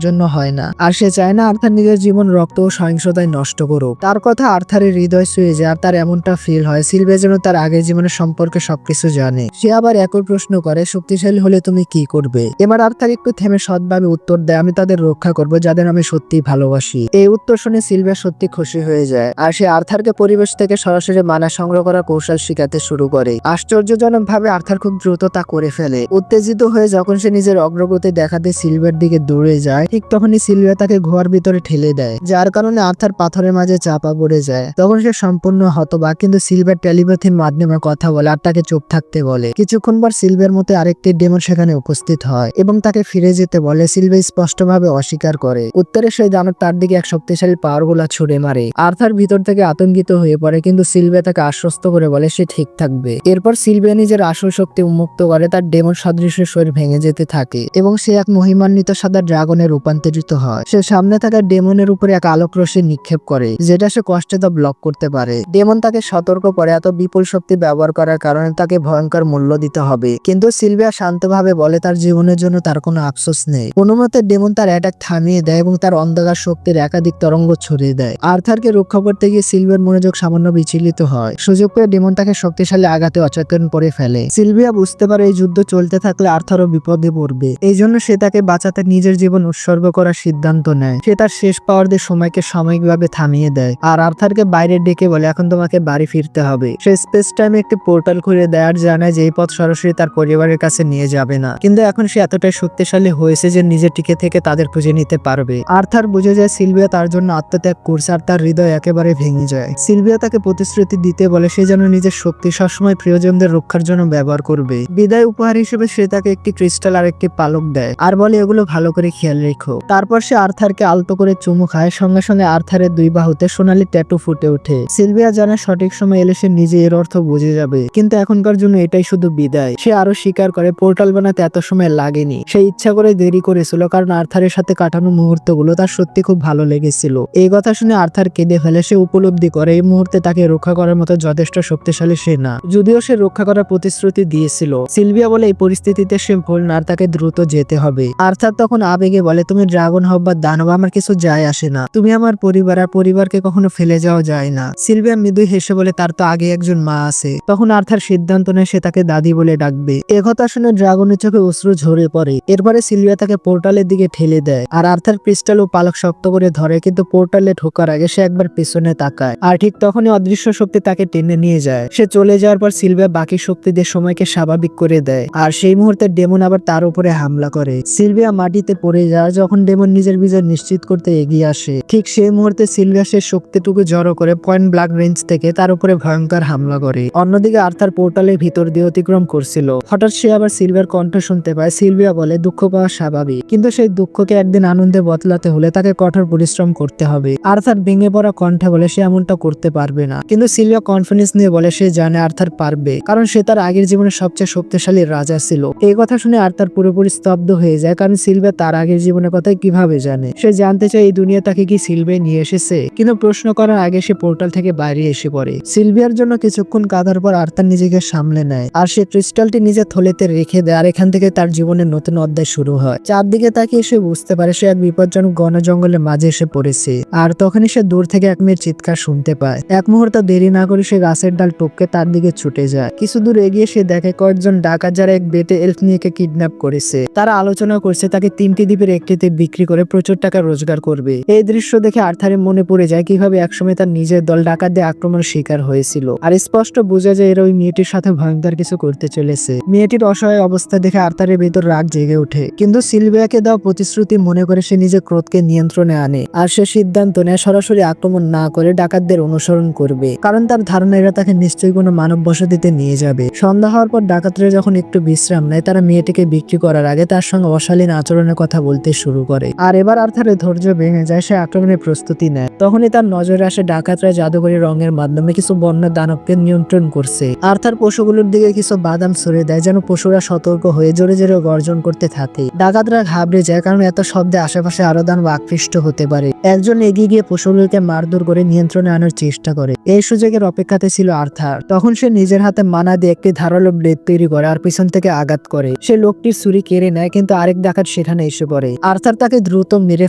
জন্য হয় না, আর সে চায় না আর্থার নিজের জীবন রক্ত ও সহিংসতায় নষ্ট করুক। তার কথা আর্থারের হৃদয় ছুঁয়ে যায়, আর তার এমনটা ফিল হয় সিলভিয়া যেন তার আগের জীবনের সম্পর্কে সবকিছু জানে। সে আবার একই প্রশ্ন করে, শক্তিশালী হলে তুমি কি করবে? এবার আর্থার একটু থেমে সৎভাবে উত্তর দেয়, আমি তাদের রক্ষা করব যাদের আমি সত্যিই ভালোবাসি। এই উত্তর শুনে সিলভিয়া সত্যি খুশি হয়ে যায়, আর সে আর্থারকে পরিবেশ থেকে সরাসরি মানা সংগ্রহ করার কৌশল শিখাতে শুরু করে। আশ্চর্যজনক ভাবে আর্থার খুব দ্রুত তা করে ফেলে। উত্তেজিত হয়ে যখন সে নিজের অগ্রগতি দেখাতে সিলভিয়ার দিকে দৌড়ে যায়, ঠিক তখনই সিলভিয়া তাকে গুহার ভিতরে ঠেলে দেয়, যার কারণে আর্থার পাথরের মাঝে চাপা পড়ে যায়। তখন সে সম্পূর্ণ হতবাক, কিন্তু সিলভিয়ার টেলিপ্যাথির মাধ্যমে কথা বলে আর তাকে চুপ থাকতে বলে। কিছুক্ষণ পর সিলভিয়ার মতো আরেকটি ডেমন সেখানে উপস্থিত হয় এবং তাকে ফিরে যেতে বলে। সিলভিয়া স্পষ্টভাবে অস্বীকার করে। উত্তরে সেই দানব তার দিকে এক শক্তিশালী পাওয়ারগুলা ছুড়ে মারে। আর্থার ভিতর থেকে আতঙ্কিত হয়ে পড়ে, কিন্তু সিলভিয়া তাকে আশ্বস্ত করে বলে সে ঠিক থাকবে। এরপর সিলভিয়া নিজের আসল শক্তি উন্মুক্ত করে, তার ডেমন সদৃশ শরীর ভেঙে যেতে থাকে এবং সে এক মহিমান্বিত সাদা ড্রাগনে রূপান্তরিত হয়। সে সামনে থাকা ডেমনের উপরে এক আলোক রশ্মি নিক্ষেপ করে, যেটা সে কষ্টে তা ব্লক করতে পারে। ডেমন তাকে সতর্ক করে এত বিপুল শক্তি ব্যবহার করার কারণে তাকে ভয়ঙ্কর মূল্য দিতে হবে, কিন্তু সিলভিয়া শান্তভাবে বলে তার জীবনের জন্য তার কোনো আফসোস নেই। কোনো মতে ডেমন তার অ্যাটাক থামিয়ে দেয় এবং তার অন্ধকার শক্তির একাধিক তরঙ্গ ছড়িয়ে দেয়। আর্থারকে রক্ষা করতে গিয়ে সিলভিয়ার মনোযোগ সামান্য বিচলিত হয়। সুযোগ পেয়ে ডেমন তাকে শক্তিশালী আঘাতে অচেতন করে ফেলে। সিলভিয়া বুঝতে পারে এই যুদ্ধ চলতে থাকলে আর্থারও বিপদে পড়বে, এই জন্য সে তাকে বাঁচাতে নিজের জীবন উৎসর্গ করার সিদ্ধান্ত নেয়। সে তার শেষ পাওয়ার দিয়ে সময়কে সাময়িকভাবে থামিয়ে দেয় আর আর্থারকে বাইরে ডেকে বলে এখন তোমাকে বাড়ি ফিরতে হবে। সে স্পেস টাইমে একটি পোর্টাল খুলে দেয় আর জানায় যে এই পথ সরাসরি তার পরিবারের কাছে নিয়ে যাবে না, কিন্তু এখন সে এতটাই শক্তিশালী হয়েছে যে নিজে টিকে থেকে তাদের খুঁজে নিতে পারবে। আর্থার বুঝে যায় সিলভিয়া তার জন্য আত্মত্যাগ করছে আর তার হৃদয় একেবারে ভেঙে যায়। সিলভিয়া তাকে প্রতিশ্রুতি দিতে বলে সে যেন নিজের শক্তি সবসময় প্রিয়জনদের রক্ষার জন্য ব্যবহার করবে। বিদায় উপহার হিসেবে সে তাকে একটি ক্রিস্টাল আর একটি পালক দেয় আর বলে এগুলো ভালো করে খেয়াল রেখো। তারপর সে আর্থারকে আলতো করে চুমু খায়, সঙ্গে সঙ্গে আর্থারের দুই বাহুতে সোনালী ট্যাটু ফুটে ওঠে। সিলভিয়া জানে সঠিক সময় এলে সে নিজে এর অর্থ বুঝে যাবে, কিন্তু এখনকার জন্য এটাই শুধু বিদায়। সে আরো স্বীকার করে পোর্টাল বানাতে এত সময় লাগেনি, সে ইচ্ছা করে দেরি করেছিল কারণ আর্থারের সাথে কাটানো মুহূর্তগুলো তার সত্যি খুব ভালো লেগেছিল। এই কথা শুনে আর্থার কেঁদে ফেলে। সে উপলব্ধি করে এই মুহূর্তে তাকে রক্ষা করার মতো যথেষ্ট শক্তিশালী সে না, যদিও সে রক্ষা করার প্রতিশ্রুতি দিয়েছিল। সিলভিয়া বলে এই পরিস্থিতিতে সে ভুল না, তাকে দ্রুত যেতে হবে। আর্থার তখন আবেগে বলে তুমি ড্রাগন হব বা দানব আমার কিছু যায় আসে না, তুমি আমার পরিবার আর পরিবারকে কখনো ফেলে যাওয়া যায় না। সিলভিয়া মৃদু হেসে বলে তার তো আগে একজন মা আছে। তখন আর্থার সিদ্ধান্ত নেয় সে তাকে দাদি বলে ডাকবে। একথা শুনে ড্রাগনের চোখে অশ্রু ঝরে পড়ে। এরপরে সিলভিয়া তাকে পোর্টালের দিকে ঠেলে দেয় আর আর্থার ক্রিস্টাল ও পালক শক্ত করে ধরে, কিন্তু পোর্টালে ঢোকার আগে সে একবার পিছনে তাকায় আর ঠিক তখনই অদৃশ্য শক্তি তাকে টেনে নিয়ে যায়। সে চলে যাওয়ার পর সিলভিয়া বাকি শক্তি দিয়ে সময়কে স্বাভাবিক করে দেয় আর সেই মুহূর্তে ডেমন আবার তার উপরে হামলা করে। সিলভিয়া মাটিতে পড়ে যায় যখন ডেমন নিজের বিজয় নিশ্চিত করতে এগিয়ে আসে। ঠিক সেই মুহূর্তে সিলভিয়া সে শক্তিটুকু জড়ো করে পয়েন্ট ব্ল্যাঙ্ক রেঞ্জ থেকে তার উপরে ভয়ঙ্কর হামলা করে। অন্যদিকে আর্থার পোর্টালের ভিতর দিয়ে অতিক্রম করছিল। হঠাৎ সে আবার সিলভিয়ার কণ্ঠ শুনতে পায়। সিলভিয়া বলে দুঃখ পাওয়া স্বাভাবিক, কিন্তু সেই দুঃখকে একদিন আনন্দে বদলাতে হলে তাকে কঠোর পরিশ্রম করতে হবে। আর্থার ভেঙে পড়া কণ্ঠে বলে সে এমনটা করতে পারবে না, কিন্তু সিলভিয়া কনফিডেন্স নিয়ে বলে সে জানে আর্থার পারবে, কারণ সে তার আগের জীবনের সবচেয়ে শক্তিশালী রাজা ছিল। এই কথা শুনে আর্থার পুরোপুরি স্তব্ধ হয়ে যায়, কারণ সিলভিয়া তার আগের জীবনের কথা কিভাবে জানে। সে জানতে চায় এই দুনিয়া তাকে কি সিলভিয়া নিয়ে এসেছে, কিন্তু প্রশ্ন করার আগে সে পোর্টাল থেকে বাইরে এসে পড়ে। সিলভিয়ার জন্য কিছুক্ষণ কাঁদার পর আর্থার নিজেকে সামলে নেয় আর সে ক্রিস্টালটি নিজের থলেতে রেখে দেয় আর এখান থেকে তার জীবনের নতুন অধ্যায় শুরু হয়। চারদিকে তাকিয়ে সে বুঝতে পারে সে এক বিপজ্জনক ঘন জঙ্গলের মাঝে এসে পড়েছে আর তখনই সে দূর থেকে এক মেয়ের চিৎকার শুনতে পায়। এক মুহূর্ত দেরি না করে সে গাছের ডাল টপকে তার দিকে ছুটে যায়। কিছু দূর এগিয়ে সে দেখে কয়েকজন ডাকাত যারা এক বেটে এলফ নিয়ে কিডন্যাপ করেছে। তারা আলোচনা করছে তাকে 3টি দ্বীপের একটিতে বিক্রি করে প্রচুর টাকা রোজগার করবে। এই দৃশ্য দেখে আর্থারের মনে পড়ে যায় কিভাবে একসময় তার নিজের দল ডাকাতদের আক্রমণের শিকার হয়েছিল আর স্পষ্ট বোঝা যায় এরা ওই মেয়েটির সাথে ভয়ঙ্কর কিছু করতে চলেছে। মেয়েটির অসহায় অবস্থা দেখে আর্থারের ভেতর রাগ জেগে ওঠে, কিন্তু সিলভিয়াকে দেওয়া প্রতিশ্রুতি মনে করে সে নিজের ক্রোধকে নিয়ন্ত্রণে আনে আর সে সিদ্ধান্ত নেয় সরাসরি আক্রমণ না করে ডাকাতদের অনুসরণ করবে, কারণ তার ধারণা এরা তাকে নিশ্চয়ই কোনো মানব বসতিতে নিয়ে যাবে। সন্ধ্যা হওয়ার পর ডাকাতরা যখন একটু বিশ্রাম নেয় তারা মেয়েটিকে বিক্রি করার আগে তার সঙ্গে অশালীন আচরণের কথা বলতে শুরু করে আর এবার আর্থারের ধৈর্য ভেঙে যায়। সে আক্রমণের প্রস্তুতি নেয়। তখনই তার নজরে আসে ডাকাতরা জাদুকরী রঙের মাধ্যমে কিছু বন্য দানবকে নিয়ন্ত্রণ করছে। আর্থার পশুগুলোর দিকে কিছু বাদাম ছড়িয়ে দেয় যেন পশুরা সতর্ক হয়ে জোরে জোরে গর্জন করতে থাকে। ডাকাতরা ঘাবড়ে যায় কারণ এত শব্দে আশেপাশে আরো দানব আকৃষ্ট হতে পারে। একজন এগিয়ে গিয়ে পশুগুলোকে মারধর করে নিয়ন্ত্রণে আনার চেষ্টা করে। এই সুযোগের অপেক্ষাতে ছিল আর্থার। তখন সে নিজের হাতে মানা দিয়ে একটি ধারালো ব্লেড তৈরি করে আর পিছন থেকে আঘাত করে। করে। সে লোকটির ছুরি কেড়ে নেয়, কিন্তু আরেক ডাকাত সেখানে এসে পড়ে। আর্থার তাকে দ্রুত মেরে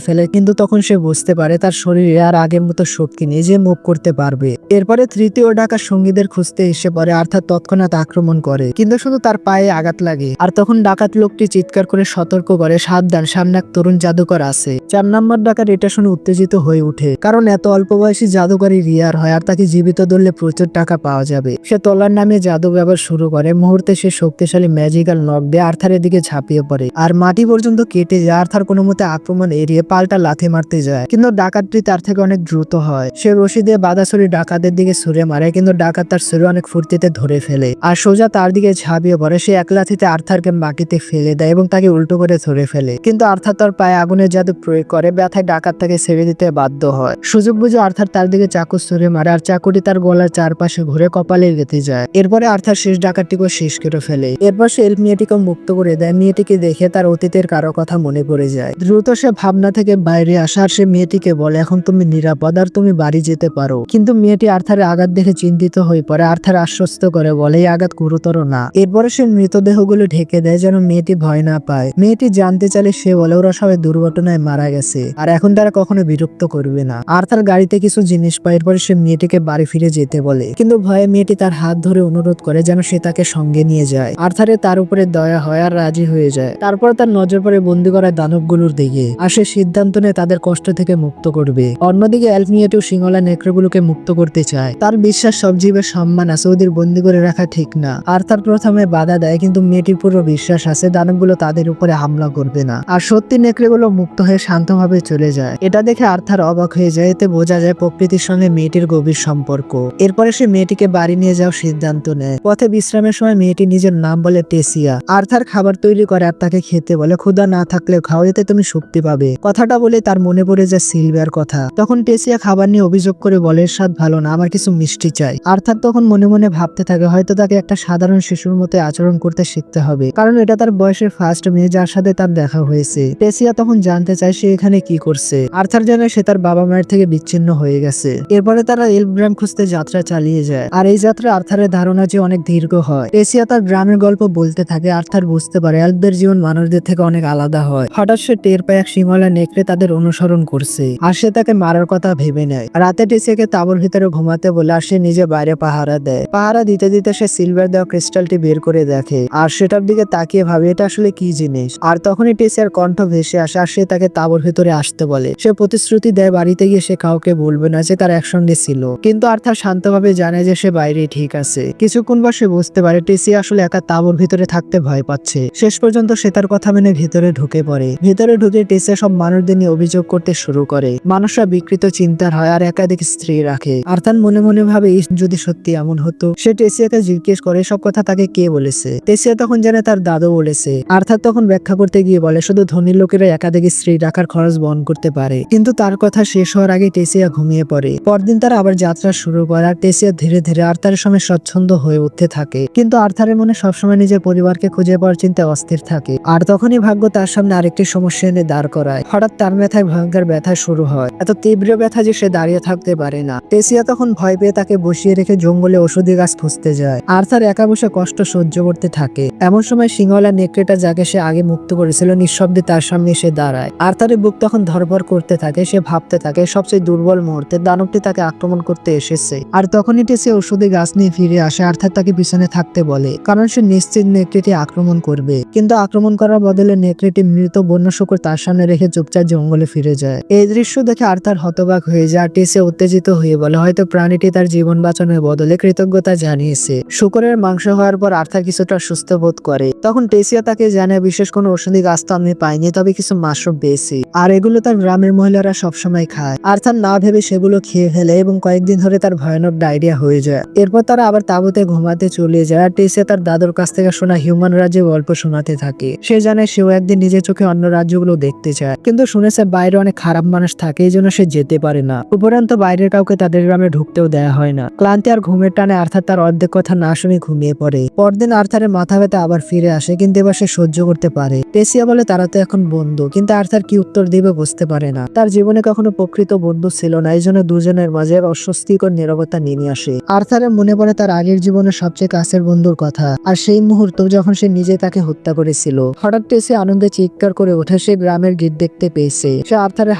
ফেলে, কিন্তু তখন সে বুঝতে পারে তার শরীরে আর আগের মতো শক্তি নেই যে মুভ করতে পারবে। এরপরে তৃতীয় ডাকাত সঙ্গীদের খুঁজতে এসে পড়ে। আর্থার তৎক্ষণাৎ আক্রমণ করে, কিন্তু শুধু তার পায়ে আঘাত লাগে। আর তখন ডাকাত লোকটি চিৎকার করে সতর্ক করে, সাবধান, সামনে এক তরুণ জাদুকর আছে। 4 নম্বর ডাকাত এটা শুনে উত্তেজিত হয়ে ওঠে, কারণ এত অল্প বয়সী জাদুকরই রিয়ার হয়, আর তাকে জীবিত ধরলে প্রচুর টাকা পাওয়া যাবে। সে তলার নামে জাদু ব্যবহার শুরু করে। মুহূর্তে সে শক্তিশালী ম্যাজিক্যাল নক দিয়ে আর্থারের দিকে ঝাঁপিয়ে পড়ে, আর মাটি পর্যন্ত কেটে যায়। আর্থার কোনো মতে আক্রমণ এড়িয়ে পাল্টা লাথি মারতে যায়, কিন্তু ডাকাতটি তার থেকে অনেক দ্রুত হয়। সে রশি দিয়ে বাধা ছুরি ডাকাতের দিকে ছুড়ে মারে, কিন্তু ডাকাত তার ছুরি অনেক ফুর্তিতে ধরে ফেলে আর সোজা তার দিকে ঝাঁপিয়ে পড়ে। সে এক লাথিতে আর্থারকে মাটিতে ফেলে দেয় এবং তাকে উল্টো করে ধরে ফেলে, কিন্তু আর্থার তার পায়ে আগুনের জাদু প্রয়োগ করে। ব্যথায় ডাকাত তাকে ছেড়ে দিতে বাধ্য হয়। সুযোগ বুঝে আর্থার তার দিকে চাকু ছুড়ে মারে, আর চাকুটি তার গলার চারপাশে ঘুরে কপালে গেঁথে যায়। এরপরে আর্থার শেষ ডাকাতটিকে শেষ করে ফেলে। এরপর সে এলফ মেয়েটিকে মুক্ত করে দেয়। মেয়েটিকে দেখে তার অতীতের কারো কথা মনে পড়ে যায়। দ্রুত সে ভাবনা থেকে বাইরে আসে, আর সে মেয়েটিকে বলে, এখন তুমি নিরাপদ আর তুমি বাড়ি যেতে পারো। কিন্তু মেয়েটি আর্থারের আঘাত দেখে চিন্তিত হয়ে পড়ে। আর্থার আশ্বস্ত করে বলে, এই আঘাত গুরুতর না। এরপরে সে মৃতদেহগুলো ঢেকে দেয় যেন মেয়েটি ভয় না পায়। মেয়েটি জানতে চাইলে সে বলে, ওরা সবাই দুর্ঘটনায় মারা গেছে, আর এখন তারা কখনো বিরক্ত করবে না। আর্থার গাড়িতে কিছু জিনিস পায়। এরপরে সে মেয়েটিকে বাড়ি ফিরে যেতে বলে, কিন্তু ভয়ে মেয়েটি তার হাত ধরে অনুরোধ করে যেন সে তাকে সঙ্গে নিয়ে যায়। আর্থারে তার উপরে দয়া হয় আর রাজি হয়ে যায়। তারপর তার নজর পড়ে বন্দি করা দানবগুলোর দিকে, আর সে সিদ্ধান্ত নেয় তাদের কষ্ট থেকে মুক্ত করবে। অন্যদিকে এলফ মেয়েটিও সিংহলা নেকড়েগুলোকে মুক্ত করতে চায়। তার বিশ্বাস সব জীবের সম্মান আছে, ওদের বন্দি করে রাখা ঠিক না। আর্থার প্রথমে বাধা দেয়, কিন্তু মেয়েটির পুরো বিশ্বাস আছে দানবগুলো তাদের উপরে হামলা করবে না, আর সত্যি নেকড়েগুলো মুক্ত হয়ে শান্তভাবে চলে যায়। এটা দেখে আর্থার অবাক হয়ে যায়। এতে বোঝা যায় প্রকৃতির সঙ্গে মেয়েটির গভীর সম্পর্ক। এরপরে সে মেয়েটিকে বাড়ি নিয়ে যাওয়ার সিদ্ধান্ত নেয়। পথে বিশ্রামের সময় মেয়েটি নিজের নাম বলে টেসিয়া। আর্থার খাবার তৈরি করে আর তাকে খেতে বলে, ক্ষুধা না থাকলে খাও, এতে তুমি শক্তি পাবে। কথাটা বলে তার মনে পড়ে যায় সিলভিয়ার কথা। তখন টেসিয়া খাবার নিয়ে অভিযোগ করে বলে, স্বাদ ভালো না, আমার কিছু মিষ্টি চাই। আর্থার তখন মনে মনে ভাবতে থাকে, হয়তো তাকে একটা সাধারণ শিশুর মতো আচরণ করতে শিখতে হবে, কারণ এটা তার বয়সের ফার্স্ট মেয়ে যার সাথে তার দেখা হয়েছে। টেসিয়া তখন জানতে চায় সে এখানে কি করছে। আর্থার জানে সে তার বাবা মায়ের থেকে বিচ্ছিন্ন হয়ে গেছে। এরপরে তারা এলফ গ্রাম খুঁজতে যাত্রা চালিয়ে যায়, আর এই যাত্রা আর্থারের ধারণা যে অনেক দীর্ঘ হয়। টেসিয়া তার গ্রামের গল্প বলতে থাকে। আর্থার বুঝতে পারে এলফদের জীবন মানুষদের থেকে অনেক আলাদা হয়। হঠাৎ সে টের পায় এক সিংহলা নেকড়ে তাদের অনুসরণ করছে, আর সে তাকে মারার কথা ভেবে নেয়। রাতে টেসিয়াকে তাঁবুর ভিতরে ঘুমাতে বলে, আর সে নিজে বাইরে পাহারা দেয়। পাহারা দিতে দিতে সে সিলভার দেওয়া ক্রিস্টালটি বের করে দেখে, আর সেটার দিকে তাকিয়ে ভাবে এটা আসলে কি জিনিস। আর তখনই টেসিয়ার কণ্ঠ ভেসে আসে, আর সে তাকে তাঁবুর ভিতরে আসতে বলে। সে প্রতিশ্রুতি দেয় বাড়িতে গিয়ে সে কাউকে বলবে না যে তার একসঙ্গে ছিল, কিন্তু আর্থার শান্তভাবে জানে যে সে বাইরে ঠিক আছে। কিছুক্ষণ পর সে বুঝতে পারে টেসিয়া আসলে একা তাঁবুর ভিতরে থাকতে ভয় পাচ্ছে। শেষ পর্যন্ত সে তার কথা মেনে ভিতরে ঢুকে পড়ে। ভিতরে ঢুকে টেসিয়া সব মানুষদের নিয়ে অভিযোগ করতে শুরু করে। মানুষরা বিকৃত চিন্তার হয় আর একাধিক স্ত্রী রাখে। আর্থার মনে মনে ভাবে যদি সত্যি এমন হতো। সে টেসিয়াকে জিজ্ঞেস করে সব কথা তাকে কে বলেছে। টেসিয়া তখন জানে তার দাদু বলেছে। আর্থার তখন ব্যাখ্যা করতে গিয়ে বলে, শুধু ধনী লোকেরা একাধিক স্ত্রী রাখার খরচ বহন করতে পারে। কিন্তু তার কথা শেষ হওয়ার আগে টেসিয়া ঘুমিয়ে পড়ে। পরদিন তারা আবার যাত্রা শুরু করে, আর টেসিয়া ধীরে ধীরে আর্থারের সঙ্গে স্বচ্ছন্দ হয়ে উঠতে থাকে। কিন্তু আর্থারের মনে সবসময় নিজের পরিবারকে খুঁজে পাওয়ার চিন্তা অস্থির থাকে। আর তখনই ভাগ্য তার সামনে আরেকটি সমস্যা এনে দাঁড় করায়। হঠাৎ তার মাথায় ভয়ঙ্কর ব্যথা শুরু হয়, এত তীব্র ব্যথা যে সে দাঁড়িয়ে থাকতে পারে না। টেসিয়া তখন ভয় পেয়ে তাকে বসিয়ে রেখে জঙ্গলে ওষুধি গাছ খুঁজতে যায়। আর্থার একা বসে কষ্ট সহ্য করতে থাকে। এমন সময় সিংহলা নেকড়েটা যাকে সে আগে মুক্ত করেছিল নিঃশব্দে তার সামনে এসে দাঁড়ায়। আর্থারের বুক তখন ধরপড় করতে থাকে। সে ভাবতে থাকে সবচেয়ে দুর্বল মুহূর্তে দানবটি তাকে আক্রমণ করতে এসেছে। আর তখনই টেসিয়া ওষুধি গাছ নিয়ে ফিরে আসে। আর্থার তাকে পিছনে থাকতে বলে, কারণ সে নিশ্চিত নেকড়েটি আক্রমণ করবে। কিন্তু আক্রমণ করার বদলে নেকড়েটি মৃত বন্য শুকর তার সামনে রেখে চুপচাপ জঙ্গলে ফিরে যায়। এই দৃশ্য দেখে আর্থার হতবাক হয়ে যায়। আর টেসিয়া উত্তেজিত হয়ে বলে, হয়তো প্রাণীটি তার জীবন বাঁচানোর বদলে কৃতজ্ঞতা জানিয়েছে। শুকরের মাংস হওয়ার পর আর্থার কিছুটা সুস্থ বোধ করে। তখন টেসিয়া তাকে জানায়, বিশেষ কোনো ঔষধি গাছ তো আমি পাইনি, তবে কিছু মাশরুম পেয়েছি, আর এগুলো তার গ্রামের মহিলারা সবসময় খায়। আর্থার না ভেবে সেগুলো খেয়ে ফেলে এবং কয়েকদিন ধরে তার ভয়ানক ডায়রিয়া হয়ে যায়। এরপর তারা আবার তাঁবুতে ঘুমাতে চলে যায়। আর টেসিয়া তার দাদুর কাছ থেকে শোনা হিউম্যান রাজ্যের গল্প শোনাতে থাকে। সে জানে সেও একদিন নিজের চোখে অন্য রাজ্যগুলো দেখতে চায়, কিন্তু শুনেছে বাইরে অনেক খারাপ মানুষ থাকে, এই জন্য সে যেতে পারে না। উপরন্ত বাইরের কাউকে তাদের গ্রামে ঢুকতেও দেয়া হয় না। ক্লান্তি আর ঘুমের টানে আর্থার তার অর্ধেক কথা না শুনে ঘুমিয়ে পড়ে। পরদিন আর্থারের মাথা ব্যথা আবার ফিরে আসে, কিন্তু এবার সে সহ্য করতে পারে। টেসিয়া বলে তারা তো এখন বন্ধু, কিন্তু আর্থার কি উত্তর দিবে বুঝতে পারে না। তার জীবনে কখনো প্রকৃত বন্ধু ছিল না, এই জন্য দুজনের মাঝে অস্বস্তিকর নীরবতা নেমে আসে। আর্থারের মনে পড়ে তার আগের জীবনের সবচেয়ে কাছের বন্ধুর কথা, আর সেই মুহূর্ত যখন সে নিজে তাকে হত্যা করেছিল। হঠাৎ টেসি আনন্দে চিৎকার করে ওঠে, সে গ্রামের গেট দেখতে পেয়েছে। সে আর্থারের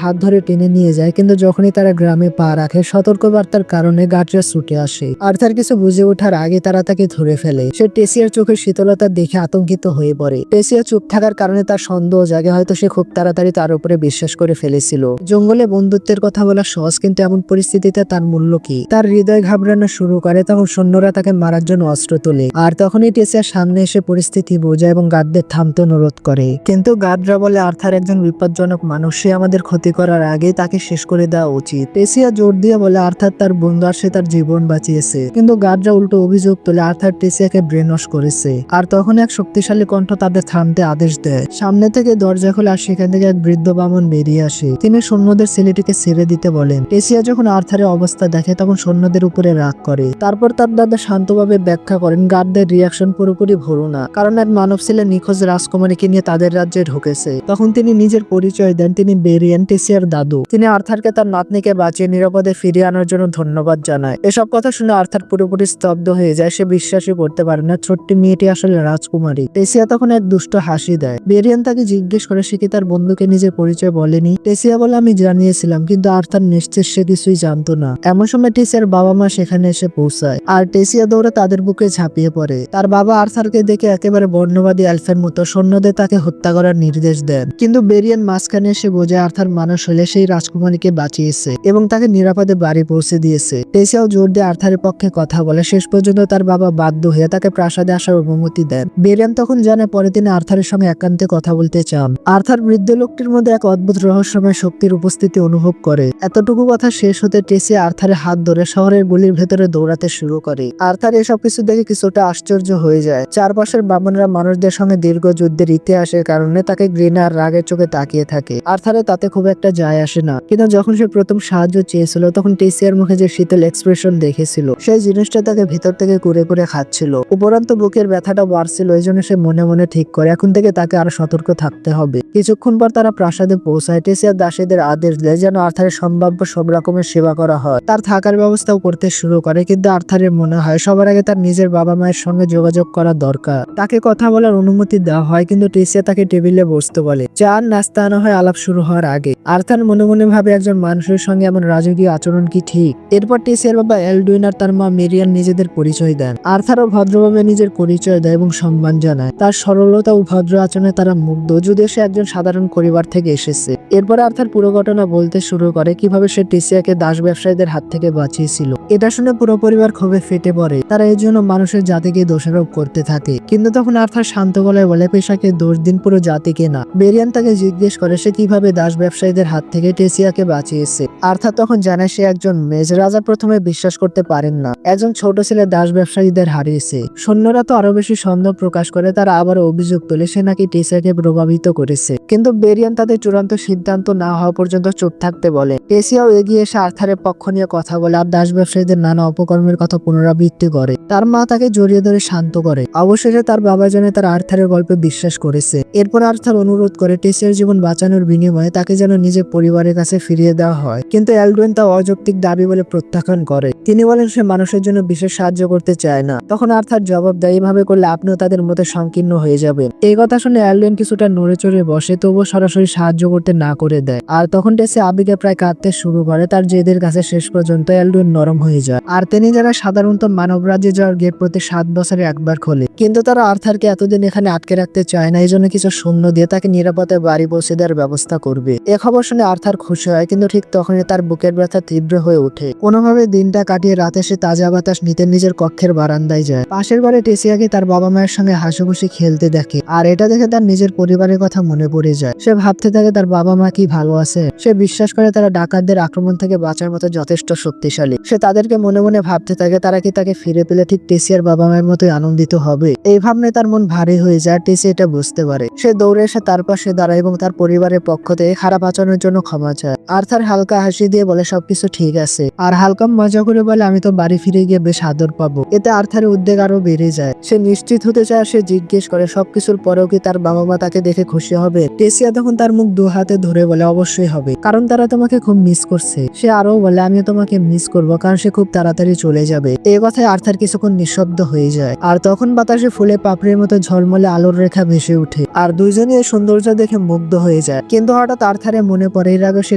হাত ধরে টেনে নিয়ে যায়, কিন্তু যখনই তারা গ্রামে পা রাখে সতর্কবার্তার কারণে গার্ডরা ছুটে আসে। আর্থার কিছু বুঝে ওঠার আগে তারা তাকে ধরে ফেলে। সে টেসিয়ার চোখের শীতলতা দেখে আতঙ্কিত হয়ে পড়ে। টেসিয়া চুপ থাকার কারণে তার সন্দেহ জাগে, হয়তো সে খুব তাড়াতাড়ি তার উপরে বিশ্বাস করে ফেলেছিল। জঙ্গলে বন্ধুত্বের কথা বলা সহজ, কিন্তু এমন পরিস্থিতিতে তার মূল্য কি? তার হৃদয় ঘাবড়ানো শুরু করে। তখন সৈন্যরা তাকে মারার জন্য অস্ত্র তোলে, আর তখনই টেসিয়ার সামনে এসে পরিস্থিতি বোঝায় এবং গার্ডদের থামতে অনুরোধ করে। কিন্তু গার্ডরা বলে আর্থার একজন বিপজ্জনক মানুষ, সে আমাদের ক্ষতি করার আগে তাকে শেষ করে দেওয়া উচিত। টেসিয়া জোর দিয়ে বলে আর্থার তার বন্ধু আর সে তার জীবন বাঁচিয়েছে। কিন্তু গার্ডরা উল্টো অভিযোগ তোলে আর্থার টেসিয়াকে ব্রেন ওয়াশ করেছে। আর তখন এক শক্তিশালী কণ্ঠ তাদের থামতে আদেশ দেয়। সামনে থেকে দরজা খোলে আর সেখান থেকে এক বৃদ্ধ বামন বেরিয়ে আসে। তিনি সৈন্যদের ছেলেটিকে ছেড়ে দিতে বলেন। টেসিয়া যখন আর্থারের অবস্থা দেখে তখন সৈন্যদের উপরে রাগ করে। তারপর তার দাদা শান্তভাবে ব্যাখ্যা করেন গার্ডদের রিয়াকশন পুরোপুরি ভুল না, কারণ এক মানব ছেলে নিখোঁজ রাজকুমারীকে নিয়ে তাদের রাজ্যে ঢুকেছে। তখন তিনি নিজের পরিচয় দেন, তিনি বেরিয়ান, টেসিয়ার দাদু। তিনি আর্থারকে তার নাতনিকে বাঁচিয়ে নিরাপদে ফিরিয়ে আনার জন্য ধন্যবাদ জানায়। এসব কথা শুনে আর্থার পুরোপুরি স্তব্ধ হয়ে যায়। সে বিশ্বাসই করতে পারে না ছোট্ট মেয়েটি আসলে রাজকুমারী। টেসিয়া তখন এক দুষ্ট হাসি দেয়। বেরিয়ান তাকে জিজ্ঞেস করে সে কি তার বন্ধুকে নিজের পরিচয় বলেনি। টেসিয়া বলে আমি জানিয়েছিলাম, কিন্তু আর্থার নিশ্চিত সে কিছুই জানতো না। এমন সময় টেসিয়ার বাবা মা সেখানে এসে পৌঁছায়, আর টেসিয়া দৌড়ে তাদের বুকে ঝাঁপিয়ে পড়ে। তার বাবা আর্থারকে দেখে একেবারে বর্ণবাদী এলফের মতো সৈন্যদের তাকে হত্যা করার নির্দেশ দেন। কিন্তু বেরিয়ান মাঝখানে এসে বোঝে আর্থার মানুষ হলে সেই রাজকুমারীকে বাঁচিয়েছে এবং তাকে নিরাপদে বাড়ি পৌঁছে দিয়েছে। টেসিয়াও জোর দিয়ে আর্থারের পক্ষে কথা বলে। শেষ পর্যন্ত তার বাবা বাধ্য হয়ে তাকে প্রাসাদে আসার অনুমতি দেন। বেরিয়ান তখন জানে পরে তিনি আর্থারের সঙ্গে একান্তে কথা বলতে চান। আর্থার বৃদ্ধ লোকটির মধ্যে এক অদ্ভুত রহস্যময় শক্তির উপস্থিতি অনুভব করে। এতটুকু কথা শেষ হতে টেসিয়া আর্থারের হাত ধরে শহরের গলির ভেতরে দৌড়াতে শুরু করে। আর্থার এসব কিছু দেখে কিছুটা আশ্চর্য হয়ে যায়। চারপাশের বামনরা মানুষদের সঙ্গে দীর্ঘ যুদ্ধের ইতিহাসের কারণে তাকে ঘৃণা আর রাগের চোখে তাকিয়ে থাকে। আর্থারে তাতে খুব একটা যায় আসে না, কিন্তু যখন সে প্রথম সাহায্য চেয়েছিল তখন টেসিয়ার মুখে যে শীতল এক্সপ্রেশন দেখেছিল সেই জিনিসটা তাকে ভিতর থেকে কুড়ে কুড়ে খাচ্ছিল। উপরন্ত বুকের ব্যথাটা বাড়ছিল, এই জন্য সে মনে মনে ঠিক করে এখন থেকে তাকে আরো সতর্ক থাকতে হবে। কিছুক্ষণ পর তারা প্রাসাদে পৌঁছায়। টেসিয়া দাসীদের আদেশ দেয় যেন আর্থারের সম্ভাব্য সব রকমের সেবা করা হয়। তার থাকার ব্যবস্থাও করতে শুরু করে, কিন্তু আর্থারের মনে হয় সবার আগে তার নিজের বাবা মায়ের সঙ্গে যোগাযোগ করা দরকার। তাকে কথা বলার অনুমতি দেওয়া হয়, কিন্তু টেসিয়া তাকে টেবিলে বসতে বলে। চা নাস্তা আনা হয় আলাপ শুরু হওয়ার আগে। আর্থার মনে মনে ভাবে একজন মানুষের সঙ্গে এমন রাজকীয় আচরণ কি ঠিক? এরপর টেসিয়ার বাবা এলডুইন আর তার মা মেরিয়ান নিজেদের পরিচয় দেন। আর্থারও ভদ্রভাবে নিজের পরিচয় দেয় এবং সম্মান জানায়। তার সরলতা ও ভদ্র আচরণে তারা মুগ্ধ, যদিও সে একজন সাধারণ পরিবার থেকে এসেছে। এরপর আর্থার পুরো ঘটনা বলতে শুরু করে, কিভাবে সে টেসিয়াকে দাস ব্যবসায়ীদের হাত থেকে বাঁচিয়েছিল। এটা শুনে পুরো পরিবার ক্ষোভে ফেটে পড়ে। তারা এই জন্য মানুষের জাতিকে দোষারোপ করতে থাকে। কিন্তু তখন আর্থার শান্ত গলায় বলে পেশাকে দোষ দিন, পুরো জাতিকে না। বেরিয়ান তাকে জিজ্ঞেস করে সে কিভাবে দাস ব্যবসায়ীদের হাত থেকে টেসিয়াকে বাঁচিয়েছে। আর্থার তখন জানায় সে একজন মেজ। রাজা প্রথমে বিশ্বাস করতে পারেন না, একজন ছোট ছেলে দাস ব্যবসায়ীদের হারিয়েছে। সৈন্যরা তো আরো বেশি সন্দেহ প্রকাশ করে। তারা আবারও অভিযোগ তোলে সে নাকি টেসিয়াকে প্রভাবিত করেছে। কিন্তু বেরিয়ান তাদের চূড়ান্ত সিদ্ধান্ত না হওয়া পর্যন্ত চুপ থাকতে বলে। টেসিয়াও এগিয়ে এসে আর্থারের পক্ষ নিয়ে কথা বলে আর দাস ব্যবসায়ীদের নানা অপকর্মের কথা পুনরাবৃত্তি করে। তার মা তাকে জড়িয়ে ধরে শান্ত করে। অবশেষে তার বাবা জানে তার আর্থারের গল্পে বিশ্বাস করেছে। এরপর আর্থার অনুরোধ করে টেসিয়ার জীবন বাঁচানোর বিনিময়ে তাকে যেন নিজের পরিবারের কাছে ফিরিয়ে দেওয়া হয়, কিন্তু এলডুইন তা অযৌক্তিক দাবি বলে প্রত্যাখ্যান করে। তিনি বলেন সে মানুষের জন্য বিশেষ সাহায্য করতে চায় না। তখন আর্থার জবাব দেয় এভাবে করলে আপনিও তাদের মধ্যে সংকীর্ণ হয়ে যাবেন। এই কথা শুনে এলডুইন কিছুটা নড়ে চড়ে বসে, তবুও সরাসরি সাহায্য করতে না করে দেয়। আর তখন টেসিয়া আবেগে প্রায় কাঁদতে শুরু করে। তার জেদের কাছে শেষ পর্যন্ত এলডুইন নরম হয়ে যায়। আর তিনি যারা সাধারণত মানব রাজ্যে যাওয়ার গেট প্রতি 7 বছরে একবার খোলে, কিন্তু তারা আর্থারকে এতদিন এখানে আটকে রাখতে চায় না। এই জন্য কিছু সৈন্য দিয়ে তাকে নিরাপদে বাড়ি পৌঁছে দেওয়ার ব্যবস্থা করবে। এ খবর শুনে আর্থার খুশি হয়, কিন্তু ঠিক তখনই তার বুকের ব্যথা তীব্র হয়ে ওঠে। কোনোভাবে দিনটা কাটিয়ে রাতে সে তাজা বাতাস নিতে নিজের কক্ষের বারান্দায় যায়। পাশের বাড়ি টেসিয়াকে তার বাবা মায়ের সঙ্গে হাসিখুশি খেলতে দেখে, আর এটা দেখে তার নিজের পরিবারের কথা মনে পড়ে যায়। সে ভাবতে থাকে তার বাবা মা কি ভালো আছে। সে বিশ্বাস করে তারা ডাকাতদের আক্রমণ থেকে বাঁচার মতো যথেষ্ট শক্তিশালী। সে তাদেরকে মনে মনে ভাবতে থাকে তারা কি তাকে ফিরে পেলে ঠিক টেসিয়ার বাবা মায়ের মতোই আনন্দিত হবে। এই ভাবনায় তার মন ভারী হয়ে যায়। টেসি এটা বুঝতে পারে। সে দৌড়ে এসে তার পাশে দাঁড়ায় এবং তার পরিবারের পক্ষ থেকে খারাপ আচরণের জন্য ক্ষমা চায়। আর্থার হালকা হাসি দিয়ে বলে সবকিছু ঠিক আছে, আর হালকা মজা করে বলে আমি তো বাড়ি ফিরে গিয়ে বেশ আদর পাবো। এতে আর্থারের উদ্বেগ আরো বেড়ে যায়। সে নিশ্চিত হতে চায়। সে জিজ্ঞেস করে সবকিছুর পরেও কি তার বাবা মা তাকে দেখে খুশি হবে। টেসিয়া তখন তার মুখ 2 হাতে ধরে বলে অবশ্যই হবে, কারণ তারা তোমাকে খুব মিস করছে। সে আরো বলে আমিও তোমাকে মিস করবো, কারণ সে খুব তাড়াতাড়ি চলে যাবে। এই কথায় আর্থার কিছুক্ষণ নিঃশব্দ হয়ে যায়। আর তখন বাতাসে ফুলে পাপড়ির মতো ঝলমলে আলোর রেখা ভেসে ওঠে আর দুইজনই এই সৌন্দর্য দেখে মুগ্ধ হয়ে যায়। কিন্তু হঠাৎ আর্থারের মনে পড়ে এর আগে সে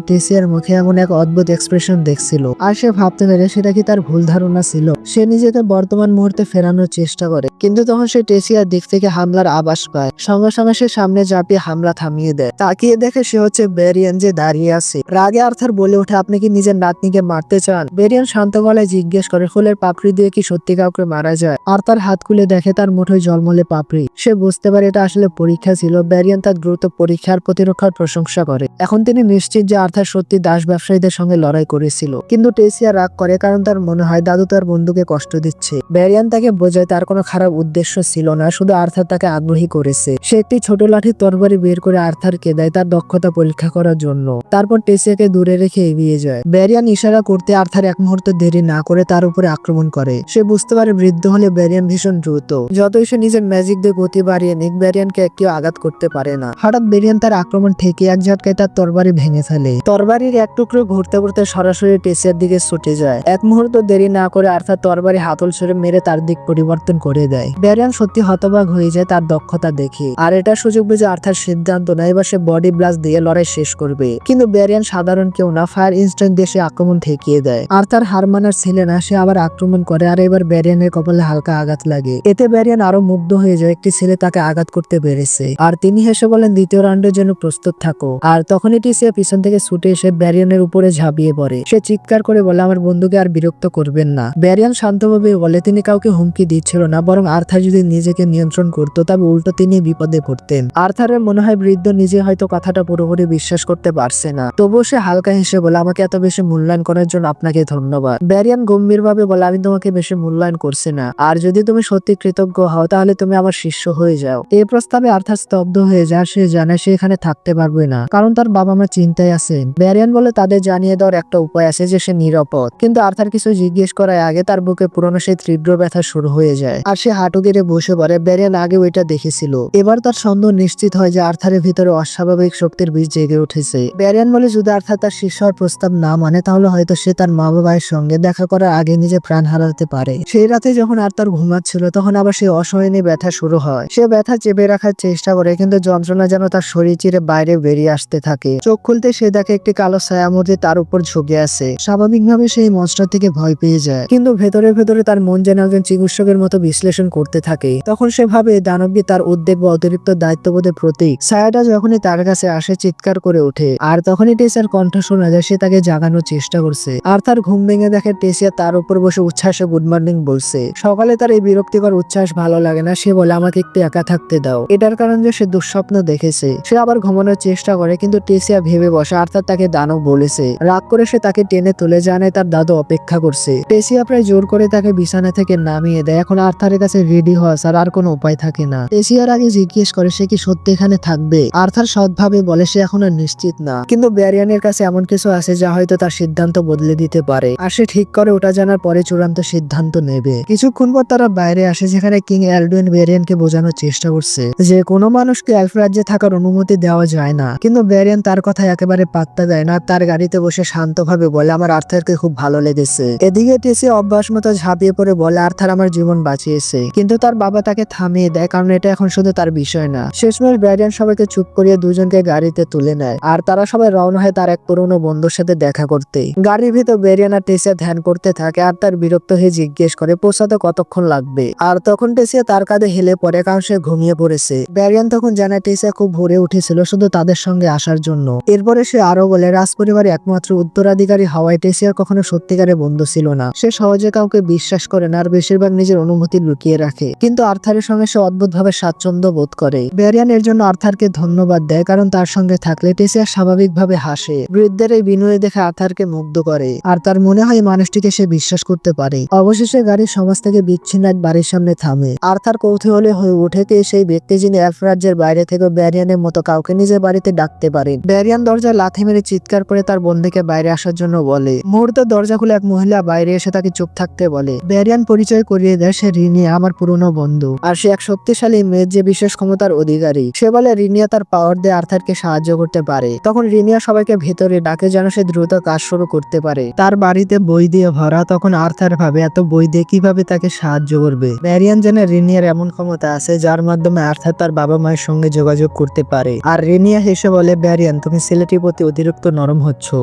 টেসিয়ার মুখে এমন এক অদ্ভুত এক্সপ্রেশন দেখছিল, আর সে ভাবতে পারে সেটা কি তার ভুল ধারণা ছিল। সে নিজেকে বর্তমান মুহূর্তে ফেরানোর চেষ্টা করে, কিন্তু তখন সে টেসিয়ার দিক থেকে হামলার আভাস পায়। সঙ্গে সঙ্গে সে সামনে ঝাঁপিয়ে হামলা থামিয়ে দেয়। তাকিয়ে দেখে সে হচ্ছে বেরিয়ান, যে দাঁড়িয়ে আছে। রাগে আর্থার বলে ওঠে, আপনি কি নিজের নাতনিকে মারতে চান? বেরিয়ান শান্ত গলায় জিজ্ঞেস করে, ফুলের পাপড়ি দিয়ে কি সত্যি কাউকে মারা যায়? আর তার হাত খুলে দেখে তার মুঠোয় জলমলে পাপড়ি। সে বুঝতে পারে এটা আসলে পরীক্ষা ছিল। বেরিয়ান তার দ্রুত পরীক্ষার প্রতিরক্ষার প্রশংসা করে। এখন তিনি নিশ্চিত যে আর্থার সত্যি দাস ব্যবসায়ীদের সঙ্গে লড়াই করেছিল। কিন্তু টেসিয়া রাগ করে, কারণ তার মনে হয় দাদু তার বন্ধুকে কষ্ট দিচ্ছে। বেরিয়ান তাকে বোঝায় তার কোনো খারাপ উদ্দেশ্য ছিল না, শুধু আর্থার তাকে আগ্রহী করেছে। সে একটি ছোট লাঠির তরবারি বের করে আর্থারকে দেয় তার দক্ষতা পরীক্ষা করার জন্য। তারপর টেসিয়াকে দূরে রেখে এগিয়ে যায়। বেরিয়ান ইশারা করতে আর্থার এক মুহূর্ত দেরি না করে তার উপরে আক্রমণ করে। সে বুঝতে পারে বৃদ্ধ হলে বেরিয়ান ভীষণ দ্রুত। যতই সে নিজের ম্যাজিক দিয়ে গতি বাড়িয়ে নিক, বেরিয়ানকে কেউ আঘাত করতে পারে না। হঠাৎ বেরিয়ান তার আক্রমণ ঠেকিয়ে এক ঝটকায় তার তরবারি ভেঙে ফেলে। তরবারির এক টুকরো ঘুরতে ঘুরতে সরাসরি টেসিয়ার দিকে ছুটে যায়। এক মুহূর্ত দেরি না করে আর্থার তরবারি হাতল ছুড়ে মেরে তার দিক পরিবর্তন করে দেয়। বেরিয়ান সত্যি হতবাক হয়ে যায় তার দক্ষতা দেখে, আর এটা সুযোগ বুঝে আর্থার সিদ্ধান্ত নেয় এবার সে বডি ব্লাস্ট দিয়ে লড়াই শেষ করবে। কিন্তু বেরিয়ান সাধারণ কেউ না, ফায়ার ইনস্ট্যান্ট দিয়ে সে আক্রমণ ঠেকিয়ে দেয়। আর্থার হার মানার ছেলে না, সে আবার আক্রমণ করে, আর এবার বেরিয়ানের কপালে হালকা আঘাত লাগে। এতে বেরিয়ান আরো মুগ্ধ হয়ে যায় একটি ছেলে তাকে আঘাত করতে পেরেছে, আর তিনি হেসে বলেন দ্বিতীয় রাউন্ডের জন্য প্রস্তুত থাকো। আর তখনই টিসিয়া পিছন থেকে ছুটে এসে বেরিয়ানের উপরে ঝাঁপিয়ে পড়ে। সে চিৎকার করে বলে, আমার বন্ধুকে আর বিরক্ত করবেন না। বেরিয়ান শান্তভাবে বলে তিনি কাউকে হুমকি দিচ্ছিল না, বরং আর্থার যদি নিজেকে নিয়ন্ত্রণ করতো তবে উল্টো তিনি বিপদে পড়তেন। আর্থারের মনে হয় বৃদ্ধ নিজে হয়তো কথাটা পুরোপুরি বিশ্বাস করতে পারছে না, তবুও সে হালকা হেসে বলে, আমাকে এত বেশি মূল্যায়ন করার জন্য আপনাকে ধন্যবাদ। বেরিয়ান গম্ভীর ভাবে বলে, আমি তোমাকে বেশি মূল্যায়ন করছি না, আর যদি তুমি সত্যি কৃতজ্ঞ হও তাহলে তুমি আমার শিষ্য হয়ে যাও। এই প্রস্তাবে আর্থার স্তব্ধ হয়ে যায়। সে জানে সে এখানে থাকতে পারবে না, কারণ তার বাবা মা চিন্তায় আছেন। বেরিয়ান বলে তাদের জানিয়ে দেওয়ার একটা উপায় আছে যে সে নিরাপদ। কিন্তু আর্থার কিছু জিজ্ঞেস করার আগে তার বুকে পুরনো সেই তীব্র ব্যথা শুরু হয়ে যায়, আর সে হাঁটু গেড়ে বসে পড়ে। বেরিয়ান আগে ওইটা দেখেছিল। এবার তার সন্দেহ নিশ্চিত হয় যে আর্থারের ভিতরে অস্বাভাবিক শক্তির বীজ জেগে উঠেছে। বেরিয়ান বলে যদি আর্থার তার শিষ্য হওয়ার প্রস্তাব না মানে তাহলে হয়তো সে তার মা বাবার সঙ্গে দেখা করার আগে নিজে প্রাণ হারাতে পারে। সেই রাতে যখন আর্থার ঘুমাচ্ছিল তখন আবার সেই অসহনীয় ব্যথা শুরু হয়। সে ব্যথা চেপে রাখার চেষ্টা করে, কিন্তু যন্ত্রণা যেন তার শরীর চিরে বাইরে বেরিয়ে আসতে থাকে। চোখ খুলতে সে দেখে একটি কালো ছায়ামূর্তি তার উপর ঝুঁকে আছে। স্বাভাবিকভাবে সেই মনস্টার থেকে ভয় পেয়ে যায়, কিন্তু ভেতরে ভেতরে তার মন যেন একজন চিকিৎসকের মতো বিশ্লেষণ করতে থাকে। তখন সে ভাবে দানবটি তার উদ্বেগ বা অতিরিক্ত দায়িত্ববোধের প্রতীক। ছায়াটা যখনই তার কাছে আসে চিৎকার করে ওঠে, আর তখনই টেসিয়ার কণ্ঠ শোনা যায়। সে তাকে জাগানোর চেষ্টা করছে, আর তার ঘুম ভেঙে দেখে টেসিয়া তার উপর বসে উচ্ছ্বাসে গুড মর্নিং বলছে। সকালে তার এই বিরক্তিকর উচ্ছ্বাস ভালো লাগে না। সে বলে, আমাকে একটু একা থাকতে দাও। এটার কারণ যে সে দুঃস্বপ্ন দেখেছে। সে আবার ঘুমানোর চেষ্টা করে, কিন্তু টেসিয়া ভেবে বসে আর্থার তাকে দানব বলেছে। রাগ করে সে তাকে টেনে তুলে জানায় তার দাদু অপেক্ষা করছে। টেসিয়া প্রায় জোর করে তাকে বিছানা থেকে নামিয়ে দেয়। এখন আর্থারের কাছে রেডি হওয়া ছাড়া আর কোনো উপায় থাকে না। টেসিয়ার আগে জিজ্ঞেস করে সে কি সত্যি এখানে থাকবে। আর্থার সৎভাবে বলে সে এখন আর নিশ্চিত না, কিন্তু বেরিয়ানের কাছে এমন কিছু আছে যা হয়তো তার সিদ্ধান্ত বদলে দিতে পারে। আর সে ঠিক করে ওটা জানার পরে চূড়ান্ত সিদ্ধান্ত নেবে। কিছুক্ষণ পর তারা বাইরে আসে, যেখানে কিং এলডুইন বেরিয়ানকে বোঝানোর চেষ্টা করছে যে কোনো মানুষকে এলফ রাজ্যে থাকার অনুমতি দেওয়া যায় না। কিন্তু বেরিয়ান তার কথা একেবারে পাত্তা দেয় না। তার গাড়িতে বসে শান্তভাবে বলে, আমার আর্থারকে খুব ভালো লেগেছে। এদিকে টেসিয়া অভ্যাস মতো ঝাঁপিয়ে পড়ে বলে, আর্থার আমার জীবন বাঁচিয়েছে। কিন্তু তার বাবা তাকে থামিয়ে দেয়, কারণ এটা এখন শুধু তার বিষয় না। শেষমেশ বেরিয়ান সবাইকে চুপ করিয়ে দুজনকে গাড়িতে তুলে নেয়, আর তারা সবাই রওনা হয় তার এক পুরনো বন্ধুর সাথে দেখা করতে। গাড়ির ভিতর বেরিয়ান আর টেসিয়া ধ্যান করতে থাকে, আর তার বিরক্ত হয়ে জিজ্ঞেস করে পৌঁছাতে কতক্ষণ লাগবে। আর তখন টেসিয়া তার কাঁধে হেলে পড়ে, কারণ সে ঘুমিয়ে পড়েছে। বেরিয়ান তখন জানায় টেসিয়া খুব ভোরে উঠেছিল শুধু তাদের সঙ্গে আসার জন্য। এরপরে সে আরো বলে, রাজপরিবারের একমাত্র উত্তরাধিকারী হাওয়াই টেসিয়ার কখনো সত্যিকারের বন্ধু ছিল না। সে সহজে কাউকে বিশ্বাস করে না, আর বেশিরভাগ নিজের অনুভূতি লুকিয়ে রাখে। কিন্তু আর্থারের সঙ্গে সে অদ্ভুতভাবে স্বাচ্ছন্দ্য বোধ করে। বেরিয়ান এর জন্য আর্থারকে ধন্যবাদ দেয়, কারণ তার সঙ্গে থাকলে টেসিয়া স্বাভাবিকভাবে হাসে। বৃদ্ধের এই বিনয় দেখে আর্থারকে মুগ্ধ করে, আর তার মনে হয় মানুষটিকে সে বিশ্বাস করতে পারে। অবশেষে গাড়ির সমাজ থেকে বিচ্ছিন্ন এক বাড়ির সামনে থামে। আর্থার কৌতূহলে হয়ে ওঠে কে সেই ব্যক্তি যিনি এলফ রাজ্যের বাইরে থেকে বেরিয়ানের মতো কাউকে নিজের বাড়িতে ডাকতে পারেন। বেরিয়ান দরজায় লাথি মেরে চিৎকার করে তার বন্ধুকে বাইরে আসার জন্য বলে। মুহূর্তে দরজা খুলে এক মহিলা বাইরে এসে তাকে চুপ থাকতে বলে। বেরিয়ান পরিচয় করিয়ে দেয় সে রিনিয়া, আমার পুরনো বন্ধু, আর সে এক শক্তিশালী মেয়ে যে বিশেষ ক্ষমতার অধিকারী। সে বলে রিনিয়া তার পাওয়ার দিয়ে আর্থারকে সাহায্য করতে পারে। তখন রিনিয়া সবাইকে ভেতরে ডাকে যেন সে দ্রুত কাজ শুরু করতে পারে। তার বাড়িতে বই দিয়ে ভরা। তখন আর্থার ভাবে এত বই দিয়ে কিভাবে তাকে সাহায্য করবে। বেরিয়ান জানে রিনিয়া রেনিয়ার এমন ক্ষমতা আছে যার মাধ্যমে আর্থার তার বাবা মায়ের সঙ্গে যোগাযোগ করতে পারে। আর রেনিয়া হেসে বলে, ব্যারিয়ান তুমি ছেলেটির প্রতি অতিরিক্ত নরম হচ্ছ।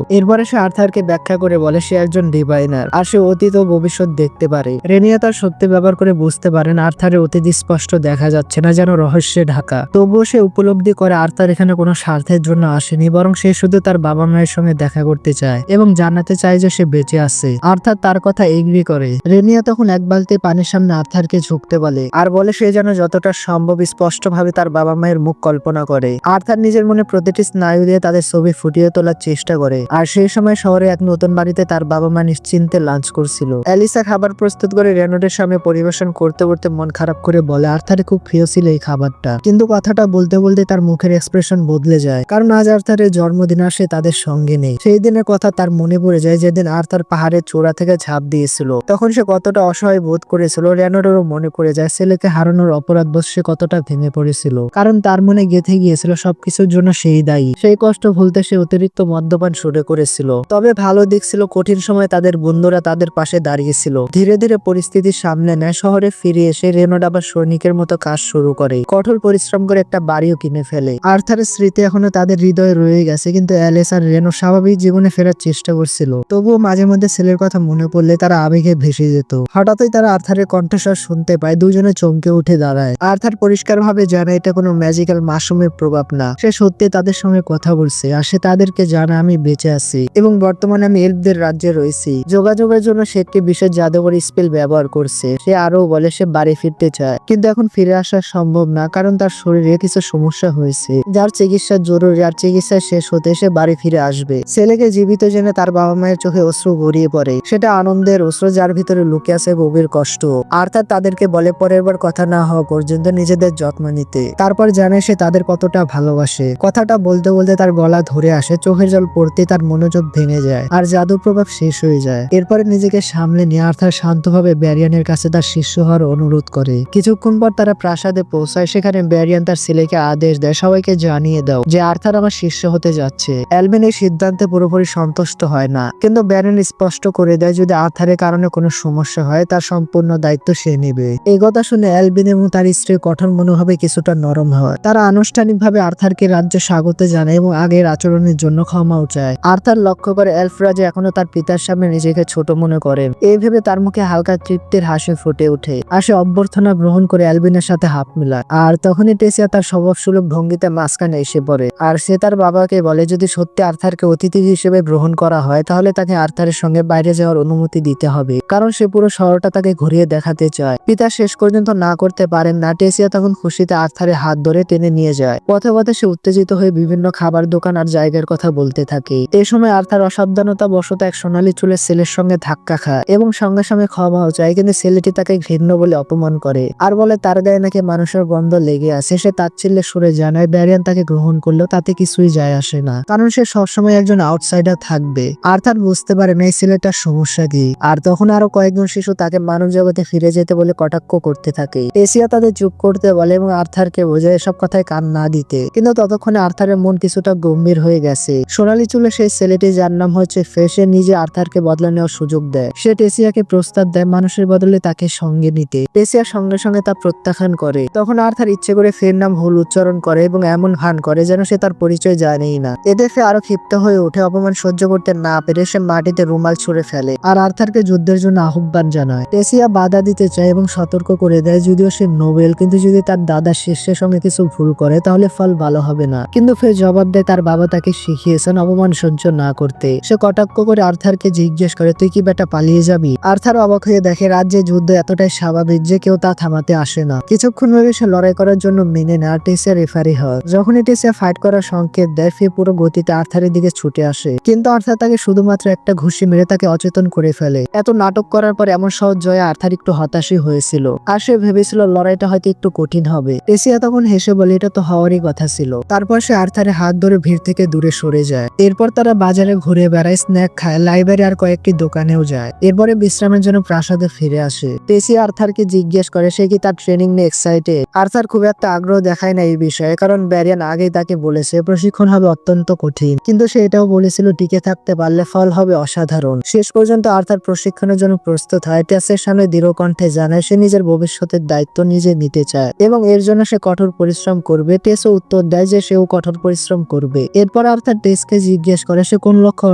এরপরে সে আর্থারকে ব্যাখ্যা করে বলে সে একজন ডিভাইনার আর সে অতীত ও ভবিষ্যৎ দেখতে পারে। রেনিয়া তার সত্যি ব্যবহার করে বুঝতে পারেন আর্থারের অতীত স্পষ্ট দেখা যাচ্ছে না, যেন রহস্যে ঢাকা। তবুও সে উপলব্ধি করে আর্থার এখানে কোনো স্বার্থের জন্য আসেনি, বরং সে শুধু তার বাবা মায়ের সঙ্গে দেখা করতে চায় এবং জানাতে চায় যে সে বেঁচে আছে। আর্থার তার কথা এগ্রি করে। রেনিয়া তখন এক বালতি পানির সামনে আর্থারকে ঝুঁকতে বলে আর বলে সে যেন যতটা সম্ভব স্পষ্টভাবে তার বাবা মায়ের মুখ কল্পনা করে। আর্থার নিজের মনে প্রতিটি স্নায়ু দিয়ে তাদের ছবি ফুটিয়ে তোলার চেষ্টা করে। আর সেই সময় শহরে এক নতুন বাড়িতে তার বাবা মা নিশ্চিন্তে লাঞ্চ করছিল। অ্যালিসা খাবার প্রস্তুত করে রেনোডের সামনে পরিবেশন করতে করতে মন খারাপ করে বলে আর্থারে খুব প্রিয় ছিল এই খাবারটা। কিন্তু কথাটা বলতে বলতে তার মুখের এক্সপ্রেশন বদলে যায়, কারণ আজ আর্থারের জন্মদিন আসে তাদের সঙ্গে নেই। সেই দিনের কথা তার মনে পড়ে যায় যেদিন আর্থার পাহাড়ের চূড়া থেকে ঝাঁপ দিয়েছিল। তখন সে কতটা অসহায় বোধ করেছিল। রেনোডেরও মনে পড়ে যায় ছেলেকে হারানোর অপরাধবোধ সে কতটা ভেঙে পড়েছিল, কারণ তার মনে গেঁথে গিয়েছিল সবকিছুর জন্য সেই দায়ী। সেই কষ্ট ভুলতে সে অতিরিক্ত মদ্যপান শুরু করেছিল। তবে ভালো দিক ছিল কঠিন সময় তাদের বন্ধুরা তাদের পাশে দাঁড়িয়েছিল। ধীরে ধীরে পরিস্থিতি সামলে নেয়। শহরে ফিরে এসে রেনোড আবার সৈনিকের মতো কাজ শুরু করে, কঠোর পরিশ্রম করে একটা বাড়িও কিনে ফেলে। আর্থারের স্মৃতি এখনো তাদের হৃদয়ে রয়ে গেছে, কিন্তু অ্যালেস আর রেনো স্বাভাবিক জীবনে ফেরার চেষ্টা করছিল। তবুও মাঝে মধ্যে ছেলের কথা মনে পড়লে তারা আবেগে ভেসে যেত। হঠাৎই তারা আর্থারের কণ্ঠস্বর শুনতে পায়। দুজনে চমকে উঠে দাঁড়ায়। আর্থার পরিষ্কারভাবে জানে এটা কোনো ম্যাজিক্যাল মাশরুমের প্রভাব না, সে সত্যি তাদের সঙ্গে কথা বলছে। আর সে তাদেরকে জানা আমি বেঁচে আছি এবং বর্তমানে আমি এলফদের রাজ্যে রয়েছি। যোগাযোগের জন্য সে একটি বিশেষ জাদুকরী স্পেল ব্যবহার করছে। সে আরো বলে সে বাড়ি ফিরতে চায়, কিন্তু এখন ফিরে আসা সম্ভব না, কারণ তার শরীরে কিছু সমস্যা হয়েছে যার চিকিৎসা জরুরি। আর চিকিৎসা শেষ হতে সে বাড়ি ফিরে আসবে। ছেলেকে জীবিত জেনে তার বাবা মায়ের চোখে অশ্রু গড়িয়ে পড়ে। সেটা আনন্দের অশ্রু যার ভিতরে লুকিয়ে আছে গভীর কষ্ট। আর্থার তাদেরকে বলে পরের বার কথা না হওয়া পর্যন্ত নিজেদের যত্ন নিতে। তারপর জানে সে তাদের কতটা ভালোবাসে। কথাটা বলতে বলতে তার গলা ধরে আসে, চোখের জল পড়তে তার মনোযোগ ভেঙে যায় আর জাদু প্রভাব শেষ হয়ে যায়। এরপরে নিজেকে সামলে নিয়ে আর্থার শান্তভাবে ব্যারিয়ানের কাছে তার শিষ্য হওয়ার অনুরোধ করে। কিছুক্ষণ পর তারা প্রাসাদে পৌঁছায়। সেখানে ব্যারিয়ান তার ছেলেকে আদেশ দেয় সবাইকে জানিয়ে দাও যে আর্থার আমার শিষ্য হতে যাচ্ছে। অ্যালবিন এই সিদ্ধান্তে পুরোপুরি সন্তুষ্ট হয় না, কিন্তু ব্যারিয়ান স্পষ্ট করে দেয় যদি আর্থারের কারণে কোনো সমস্যা হয় তার সম্পূর্ণ দায়িত্ব সে নেবে। এই কথা শুনে অ্যালবিন এবং তার স্ত্রীর কঠোর মনোভাবে কিছুটা নরম হয়। তারা আনুষ্ঠানিকভাবে আর্থারকে রাজ্যে স্বাগত জানায় এবং আগের আচরণের জন্য ক্ষমাও চায়। আর্থার লক্ষ্য করে এলফরা যে এখনো তার পিতার সামনে নিজেকে ছোট মনে করে। এই ভেবে তার মুখে হালকা তৃপ্তির হাসি ফুটে ওঠে। আর সে অভ্যর্থনা গ্রহণ করে অ্যালবিনের সাথে হাত মিলায়। আর তখনই টেসিয়া তার স্বভাবসুলভ ভঙ্গিতে মাঝখানে এসে পড়ে। আর সে তার বাবাকে বলে যদি সত্যি আর্থারকে অতিথি হিসেবে গ্রহণ করা হয় তাহলে তাকে আর্থারের সঙ্গে বাইরে যাওয়ার অনুমতি দিতে হবে, কারণ সে পুরো শহরটা তাকে ঘুরিয়ে দেখাতে চায়। পিতা শেষ পর্যন্ত না করতে পারেন না। টেসিয়া তখন খুশিতে আর্থারের হাত ধরে টেনে নিয়ে যায়। পথে পথে সে উত্তেজিত হয়ে বিভিন্ন খাবার দোকান আর জায়গার কথা বলতে থাকে। এই সময় আর্থার অসাবধানতা বশত এক সোনালী চুলের ছেলের সঙ্গে ধাক্কা খায় এবং সঙ্গে সঙ্গে ক্ষমাও চায়, কিন্তু ছেলেটি তাকে ঘৃণ্য বলে অপমান করে আর বলে তার গায়ে নাকি মানুষের গন্ধ লেগে আছে। সে তাচ্ছিল্যের সুরে জানায় ব্যারিয়ান তাকে গ্রহণ করলেও তাতে কিছুই যায় আসে না, কারণ সে সবসময় একজন আউটসাইডার থাকবে। আর্থার বুঝতে পারে না এই ছেলেটার সমস্যা কি। আর তখন আরো কয়েকজন শিশু তাকে মানব জগতে ফিরে যেতে বলে কটাক্ষ করতে থাকে। টেসিয়া তাদের চুপ করতে বলে এবং আর্থারকে বোঝায় এসব কথায় কান না দিতে, কিন্তু ততক্ষণে আর্থারের মন কিছুটা গম্ভীর হয়ে গেছে। সোনালী চুলে সেই ছেলেটি যার নাম হচ্ছে ফেসে নিজে আর্থারকে বদলা নেওয়ার সুযোগ দেয়। সে টেসিয়াকে প্রস্তাব দেয় মানুষের বদলে তাকে সঙ্গে নিতে। টেসিয়া সঙ্গে সঙ্গে তা প্রত্যাখ্যান করে। তখন আর্থার ইচ্ছে করে ফের নাম ভুল উচ্চারণ করে এবং এমন ভান করে যেন সে তার পরিচয় জানেই না। এতে ফে আরো ক্ষিপ্ত হয়ে ওঠে। অপমান সহ্য করতে না পেরে সে মাটিতে রুমাল ছুঁড়ে ফেলে আর আর্থারকে যুদ্ধের জন্য আহ্বান জানায়। টেসিয়া বাধা দিতে চায় এবং সতর্ক করে দেয় যদিও সে নোবেল, কিন্তু যদি তার দাদা শিষ্যের সঙ্গে কিছু ভুল করে তাহলে ফল ভালো হবে না। কিন্তু ফে জবাব দেয় তার বাবা তাকে শিখিয়েছেন অপমান সহ্য না করতে। সে কটাক্ষ করে আর্থারকে জিজ্ঞেস করে তুই কি বেটা পালিয়ে যাবি? আর্থার অবাক হয়ে দেখে রাজ্যে যুদ্ধ এতটাই স্বাভাবিক যে কেউ তা থামাতে আসে না। কিছুক্ষণ ভেবে সে লড়াই করার জন্য মেনে নেয়। টেসিয়া রেফারি হয়। যখনই টেসিয়া ফাইট করার সংকেত দেয় ফে পুরো গতিতে আর্থারের দিকে ছুটে আসে, কিন্তু আর্থার তাকে শুধুমাত্র একটা ঘুষি মেরে তাকে অচেতন করে ফেলে। এত নাটক করার পর এমন সহজ জয়ে আর্থার একটু হতাশই হয়েছিল আর সে ভেবেছিল লড়াইটা হয়তো একটু কঠিন হবে। টেসিয়া তখন হেসে বলে এটা তো হওয়ারই কথা ছিল। তারপর সে আর্থারের হাত ধরে ভিড় থেকে দূরে সরে যায়। এরপর তারা বাজারে ঘুরে বেড়ায়, স্ন্যাক খায়, লাইব্রেরি আর কয়েকটি দোকানেও যায়। এরপরে বিশ্রামের জন্য প্রাসাদে ফিরে আসে। টেসিয়া আর্থারকে জিজ্ঞেস করে সে কি তার ট্রেনিং নিয়ে এক্সাইটেড। আর্থার খুব একটা আগ্রহ দেখায় না এই বিষয়ে, কারণ ব্যারিয়ান আগেই তাকে বলেছে প্রশিক্ষণ হবে অত্যন্ত কঠিন, কিন্তু সে এটাও বলেছিল টিকে থাকতে পারলে ফল হবে অসাধারণ। শেষ পর্যন্ত আর্থার প্রশিক্ষণের জন্য প্রস্তুত হয়। টেসের সামনে দৃঢ় কণ্ঠে জানায় সে নিজের ভবিষ্যৎ ভবিষ্যতের দায়িত্ব নিজে নিতে চায় এবং এর জন্য সে কঠোর পরিশ্রম করবে। টেসও উত্তর দেয় যে সেও কঠোর পরিশ্রম করবে। এরপর আর্থার টেসকে জিজ্ঞেস করে সে কোন লক্ষ্য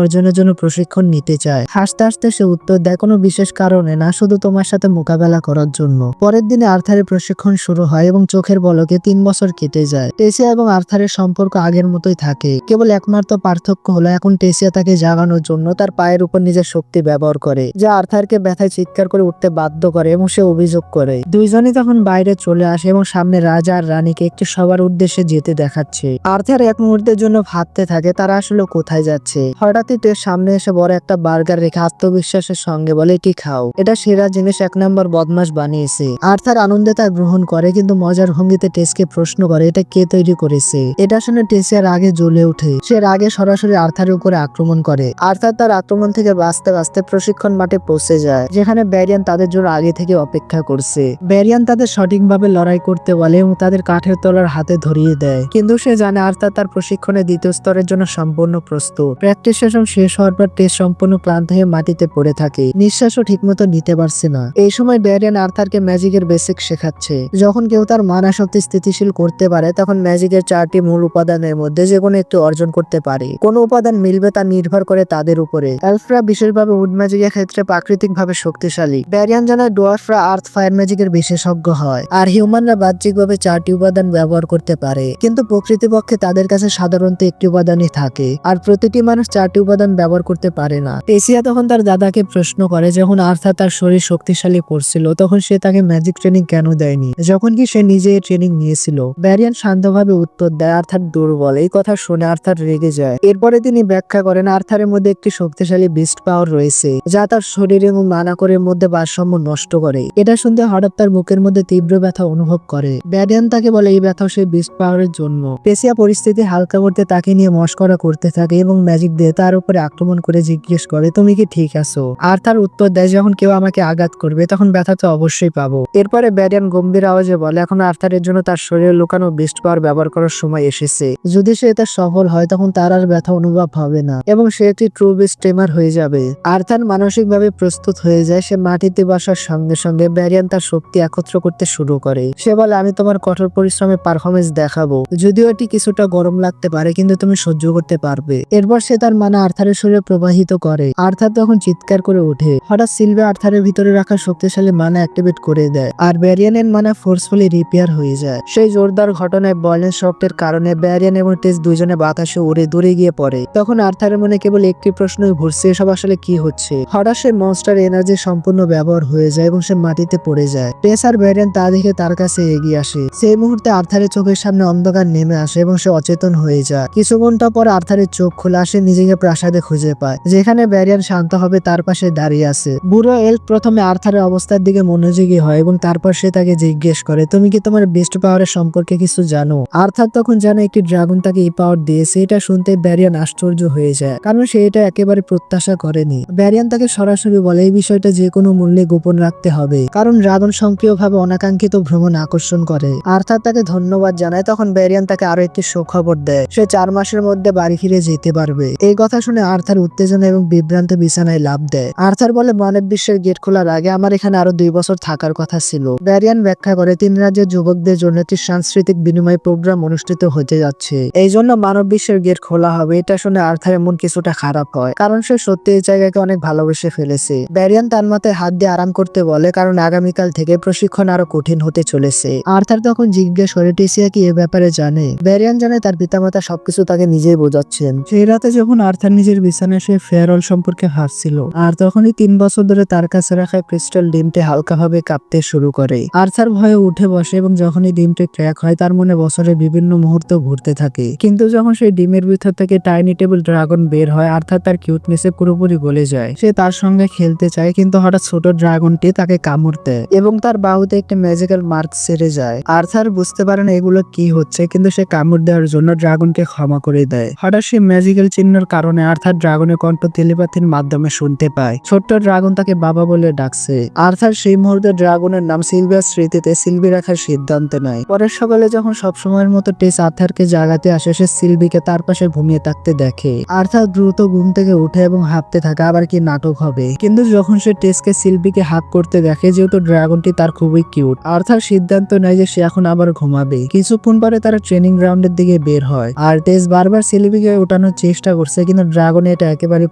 অর্জনের জন্য প্রশিক্ষণ নিতে চায়। হাসতে হাসতে সে উত্তর দেয় কোনো বিশেষ কারণে না, শুধু তোমার সাথে মোকাবেলা করার জন্য। পরের দিনে আর্থারের প্রশিক্ষণ শুরু হয় এবং চোখের পলকে 3 বছর কেটে যায়। টেসিয়া এবং আর্থারের সম্পর্ক আগের মতোই থাকে, কেবল একমাত্র পার্থক্য হলো এখন টেসিয়া তাকে জাগানোর জন্য তার পায়ের উপর নিজের শক্তি ব্যবহার করে, যা আর্থারকে ব্যথায় চিৎকার করে উঠতে বাধ্য করে এবং সে অভিযোগ করে। দুইজনই তখন বাইরে চলে আসে এবং সামনে রাজা আর রানীকে একটি সবার উদ্দেশ্যে যেতে দেখাচ্ছে। আর্থার এক মুহূর্তের জন্য ভাবতে থাকে তারা আসলে কোথায় যাচ্ছে। হঠাৎই টেস সামনে এসে বড় একটা বার্গার রেখে আত্মবিশ্বাসের সঙ্গে বলে, এটি খাও, এটা সেরা জিনিস, 1 নম্বর বদমাশ বানিয়েছে। আর্থার আনন্দে তা গ্রহণ করে, কিন্তু মজার ভঙ্গিতে টেসকে প্রশ্ন করে এটা কে তৈরি করেছে। এটা শুনে টেসিয়ার রাগে জ্বলে ওঠে। সে রাগে সরাসরি আর্থারের উপরে আক্রমণ করে। আর্থার তার আক্রমণ থেকে বাঁচতে বাঁচতে প্রশিক্ষণ মাঠে পৌঁছে যায়, যেখানে ব্যারিয়ান তাদের জন্য আগে থেকে অপেক্ষা করছে। ব্যারিয়ান তাদের সঠিকভাবে লড়াই করতে বলে এবং তাদের কাঠের তলার হাতে ধরিয়ে দেয়, কিন্তু সে জানে আর্থার তার প্রশিক্ষণের দ্বিতীয় স্তরের জন্য সম্পূর্ণ প্রস্তুত। প্র্যাকটিস সেশন শেষ হওয়ার পর টেস সম্পূর্ণ ক্লান্ত হয়ে মাটিতে পড়ে থাকে, নিঃশ্বাসও ঠিকমতো নিতে পারছে না। এই সময় ব্যারিয়ান আর্থারকে ম্যাজিকের বেসিক শেখাচ্ছে। যখন কেউ তার মানা শক্তি স্থিতিশীল করতে পারে তখন ম্যাজিকের 4টি মূল উপাদানের মধ্যে যে কোনো একটি অর্জন করতে পারে। কোন উপাদান মিলবে তা নির্ভর করে তাদের উপরে। এলফরা বিশেষভাবে উড ম্যাজিকের ক্ষেত্রে প্রাকৃতিকভাবে শক্তিশালী। ব্যারিয়ান জানায় ডোয়ার্ফরা আর্থ ফায়ার ম্যাজিকের বিশেষজ্ঞ হয়, আর হিউম্যানরা বাহ্যিকভাবে 4টি উপাদান ব্যবহার করতে পারে, কিন্তু প্রকৃতপক্ষে তাদের কাছে সাধারণত একটি উপাদানই থাকে, আর প্রতিটি মানুষ 4টি উপাদান ব্যবহার করতে পারে না। টেসিয়া তখন তার দাদাকে প্রশ্ন করে যখন আর্থার তার শরীর শক্তিশালী করছিল তখন সে তাকে ম্যাজিক ট্রেনিং কেন দেয়নি, যখন কি সে নিজে ট্রেনিং নিয়েছিল। ব্যারিয়ান শান্তভাবে উত্তর দেয় আর্থার দুর্বল। এই কথা শুনে আর্থার রেগে যায়। এরপরে তিনি ব্যাখ্যা করেন আর্থারের মধ্যে একটি শক্তিশালী বিস্ট পাওয়ার রয়েছে, যা তার শরীর এবং মানাকরের মধ্যে ভারসাম্য নষ্ট করে। এটা শুনতে হঠাৎ তার বুকের মধ্যে তীব্র ব্যথা অনুভব করে। ব্যারিয়ান তাকে বলে এই ব্যথা সেই বিস্ট পাওয়ারের জন্য। টেসিয়া পরিস্থিতি হালকা করতে তাকে নিয়ে মশকরা করতে থাকে এবং ম্যাজিক দিয়ে তার উপরে আক্রমণ করে জিজ্ঞেস করে তুমি কি ঠিক আছো। আর্থার উত্তর দেয় যখন কেউ আমাকে আঘাত করবে তখন ব্যথা তো অবশ্যই পাবো। এরপরে ব্যারিয়ান গম্ভীর আওয়াজে বলে এখন আর্থারের জন্য তার শরীরে লুকানো বিস্ট পাওয়ার ব্যবহার করার সময় এসেছে। যদি সে এটা সফল হয় তখন তার আর ব্যথা অনুভব হবে না এবং সে একটি ট্রু বিস্ট টেমার হয়ে যাবে। আর্থার মানসিকভাবে প্রস্তুত হয়ে যায়। সে মাটিতে বসার সঙ্গে সঙ্গে ব্যারিয়ান তার শক্তি একত্র করতে শুরু করে। সে বলে আমি তোমার কঠোর পরিশ্রমে পারফরমেন্স দেখাবো, যদিও এটি কিছুটা গরম লাগতে পারে কিন্তু তুমি সহ্য করতে পারবে। এরপর সে তার মানা আর্থারের শরীরে প্রবাহিত করে। আর্থার তখন চিৎকার করে ওঠে। হঠাৎ সিলভা আর্থারের ভিতরে রাখা শক্তিশালী মানা অ্যাক্টিভেট করে দেয়, আর ব্যারিয়ানের মানা ফোর্সফুলি রিপেয়ার হয়ে যায়। সেই জোরদার ঘটনায় বয়লেন্স শক্তের কারণে ব্যারিয়ান এবং টেস দুইজনে বাতাসে উড়ে দূরে গিয়ে পড়ে। তখন আর্থারের মনে কেবল একটি প্রশ্নই ঘুরছে, এসব আসলে কি হচ্ছে। হঠাৎ সে মনস্টার এনার্জি সম্পূর্ণ ব্যবহার হয়ে যায় এবং সে মাটিতে পড়ে যায়। টেস আর ব্যারিয়ান তা দেখে তার কাছে এগিয়ে আসে। সেই মুহূর্তে আর্থারের চোখের সামনে অন্ধকার নেমে আসে এবং সে অচেতন হয়ে যায়। কিছু ঘন্টা পর আর্থারের চোখ খোলা, সে নিজেকে প্রাসাদে খুঁজে পায়, যেখানে ব্যারিয়ান শান্ত হবে তার পাশে দাঁড়িয়ে আছে। বুড়ো এলফ প্রথমে আর্থারের অবস্থার দিকে মনোযোগী হয় এবং তারপর সে তাকে জিজ্ঞেস করে তুমি কি তোমার বেস্ট পাওয়ারের সম্পর্কে কিছু জানো। আর্থার তখন জানে একটি ড্রাগন তাকে এই পাওয়ার দিয়েছে। এটা শুনতে ব্যারিয়ান আশ্চর্য হয়ে যায়, কারণ সে এটা একেবারে প্রত্যাশা করেনি। ব্যারিয়ান তাকে সরাসরি বলে এই বিষয়টা যে কোনো মূল্যে গোপন রাখতে হবে, কারণ ড্রাগন সক্রিয়ভাবে অনাকাঙ্ক্ষিত ভ্রমণ আকর্ষণ করে। আর্থার তাকে ধন্যবাদ জানায়। তখন ব্যারিয়ান তাকে আরো একটি সুখবর দেয়, সে 4 মাসের মধ্যে বাড়ি ফিরে যেতে পারবে। এই কথা শুনে আর্থার উত্তেজনা এবং বিভ্রান্ত বিছানায় লাফ দেয়। আর্থার বলে মানব বিশ্বের গেট খোলার আগে আমার এখানে আরো 2 বছর থাকার কথা ছিল। ব্যারিয়ান ব্যাখ্যা করে 3 রাজ্যের যুবকদের জন্য একটি সাংস্কৃতিক বিনিময় প্রোগ্রাম অনুষ্ঠিত হতে যাচ্ছে, এই জন্য মানব বিশ্বের গেট খোলা হবে। এটা শুনে আর্থারের মন কিছুটা খারাপ হয়, কারণ সে সত্যি এই জায়গাকে অনেক ভালোবেসে ফেলেছে। ব্যারিয়ান তার মাথায় হাত দিয়ে আরাম করতে বলে, কারণ আগামীকাল থেকে প্রশিক্ষণ আরো কঠিন হতে চলেছে। আর্থার তখন জিজ্ঞেস করে টেসিয়া কি এ ব্যাপারে জানে। ব্যারিয়ান জানে তার পিতামাতা সবকিছু তাকে নিজেই বোঝাচ্ছেন। সেই রাতে যখন আর্থার নিজের বিছানায় সে ফেয়ারল সম্পর্কে হাসছিল, আর তখনই 3 বছর ধরে তার কাছে রাখা ক্রিস্টাল ডিমটি হালকাভাবে কাঁপতে শুরু করে। আর্থার ভয়ে উঠে বসে এবং যখনই ডিমটি ক্র্যাক হয় তার মনে বছরের বিভিন্ন মুহূর্ত ঘুরতে থাকে। কিন্তু যখন সেই ডিমের ভিতর থেকে টাইনি টেবিল ড্রাগন বের হয় আর্থার তার কিউটনেসে পুরোপুরি গলে যায়। সে তার সঙ্গে খেলতে চায়, কিন্তু হঠাৎ ছোট ড্রাগনটি তাকে কামড় দেয় এবং তার বাহুতে একটি ম্যাজিক্যাল মার্ক ছেড়ে যায়। আর্থার বুঝতে পারে না এগুলো কি হচ্ছে, কিন্তু সে কামড় দেওয়ার জন্য ড্রাগনকে ক্ষমা করে দেয়। হঠাৎ সেই ম্যাজিক্যাল চিহ্নের কারণে আর্থার ড্রাগনের কণ্ঠ টেলিপ্যাথির মাধ্যমে শুনতে পায়। ছোট্ট ড্রাগন তাকে বাবা বলে ডাকছে। আর্থার সেই মুহূর্তে ড্রাগনের নাম সিলভিয়ার স্মৃতিতে সিলভি রাখার সিদ্ধান্ত নেয়। পরের সকালে যখন সবসময়ের মতো টেস আর্থারকে জাগাতে আসে, সে সিলভিকে তার পাশে ঘুমিয়ে থাকতে দেখে। আর্থার দ্রুত ঘুম থেকে উঠে এবং ভাবতে থাকে আবার কি নাটক হবে। কিন্তু যখন সে টেসকে সিলভিকে হাত করতে দেখে, যেহেতু ড্রাগনটি তার আর খুবই কিউট। আর্থার সিদ্ধান্ত নেয় যে সে এখন আবার ঘুমাবে। কিছুক্ষণ পরে তারা ট্রেনিং গ্রাউন্ডের দিকে বের হয় আর টেস বারবার সেলিবিকে ওঠানোর চেষ্টা করছে, কিন্তু ড্রাগনে এটা একেবারে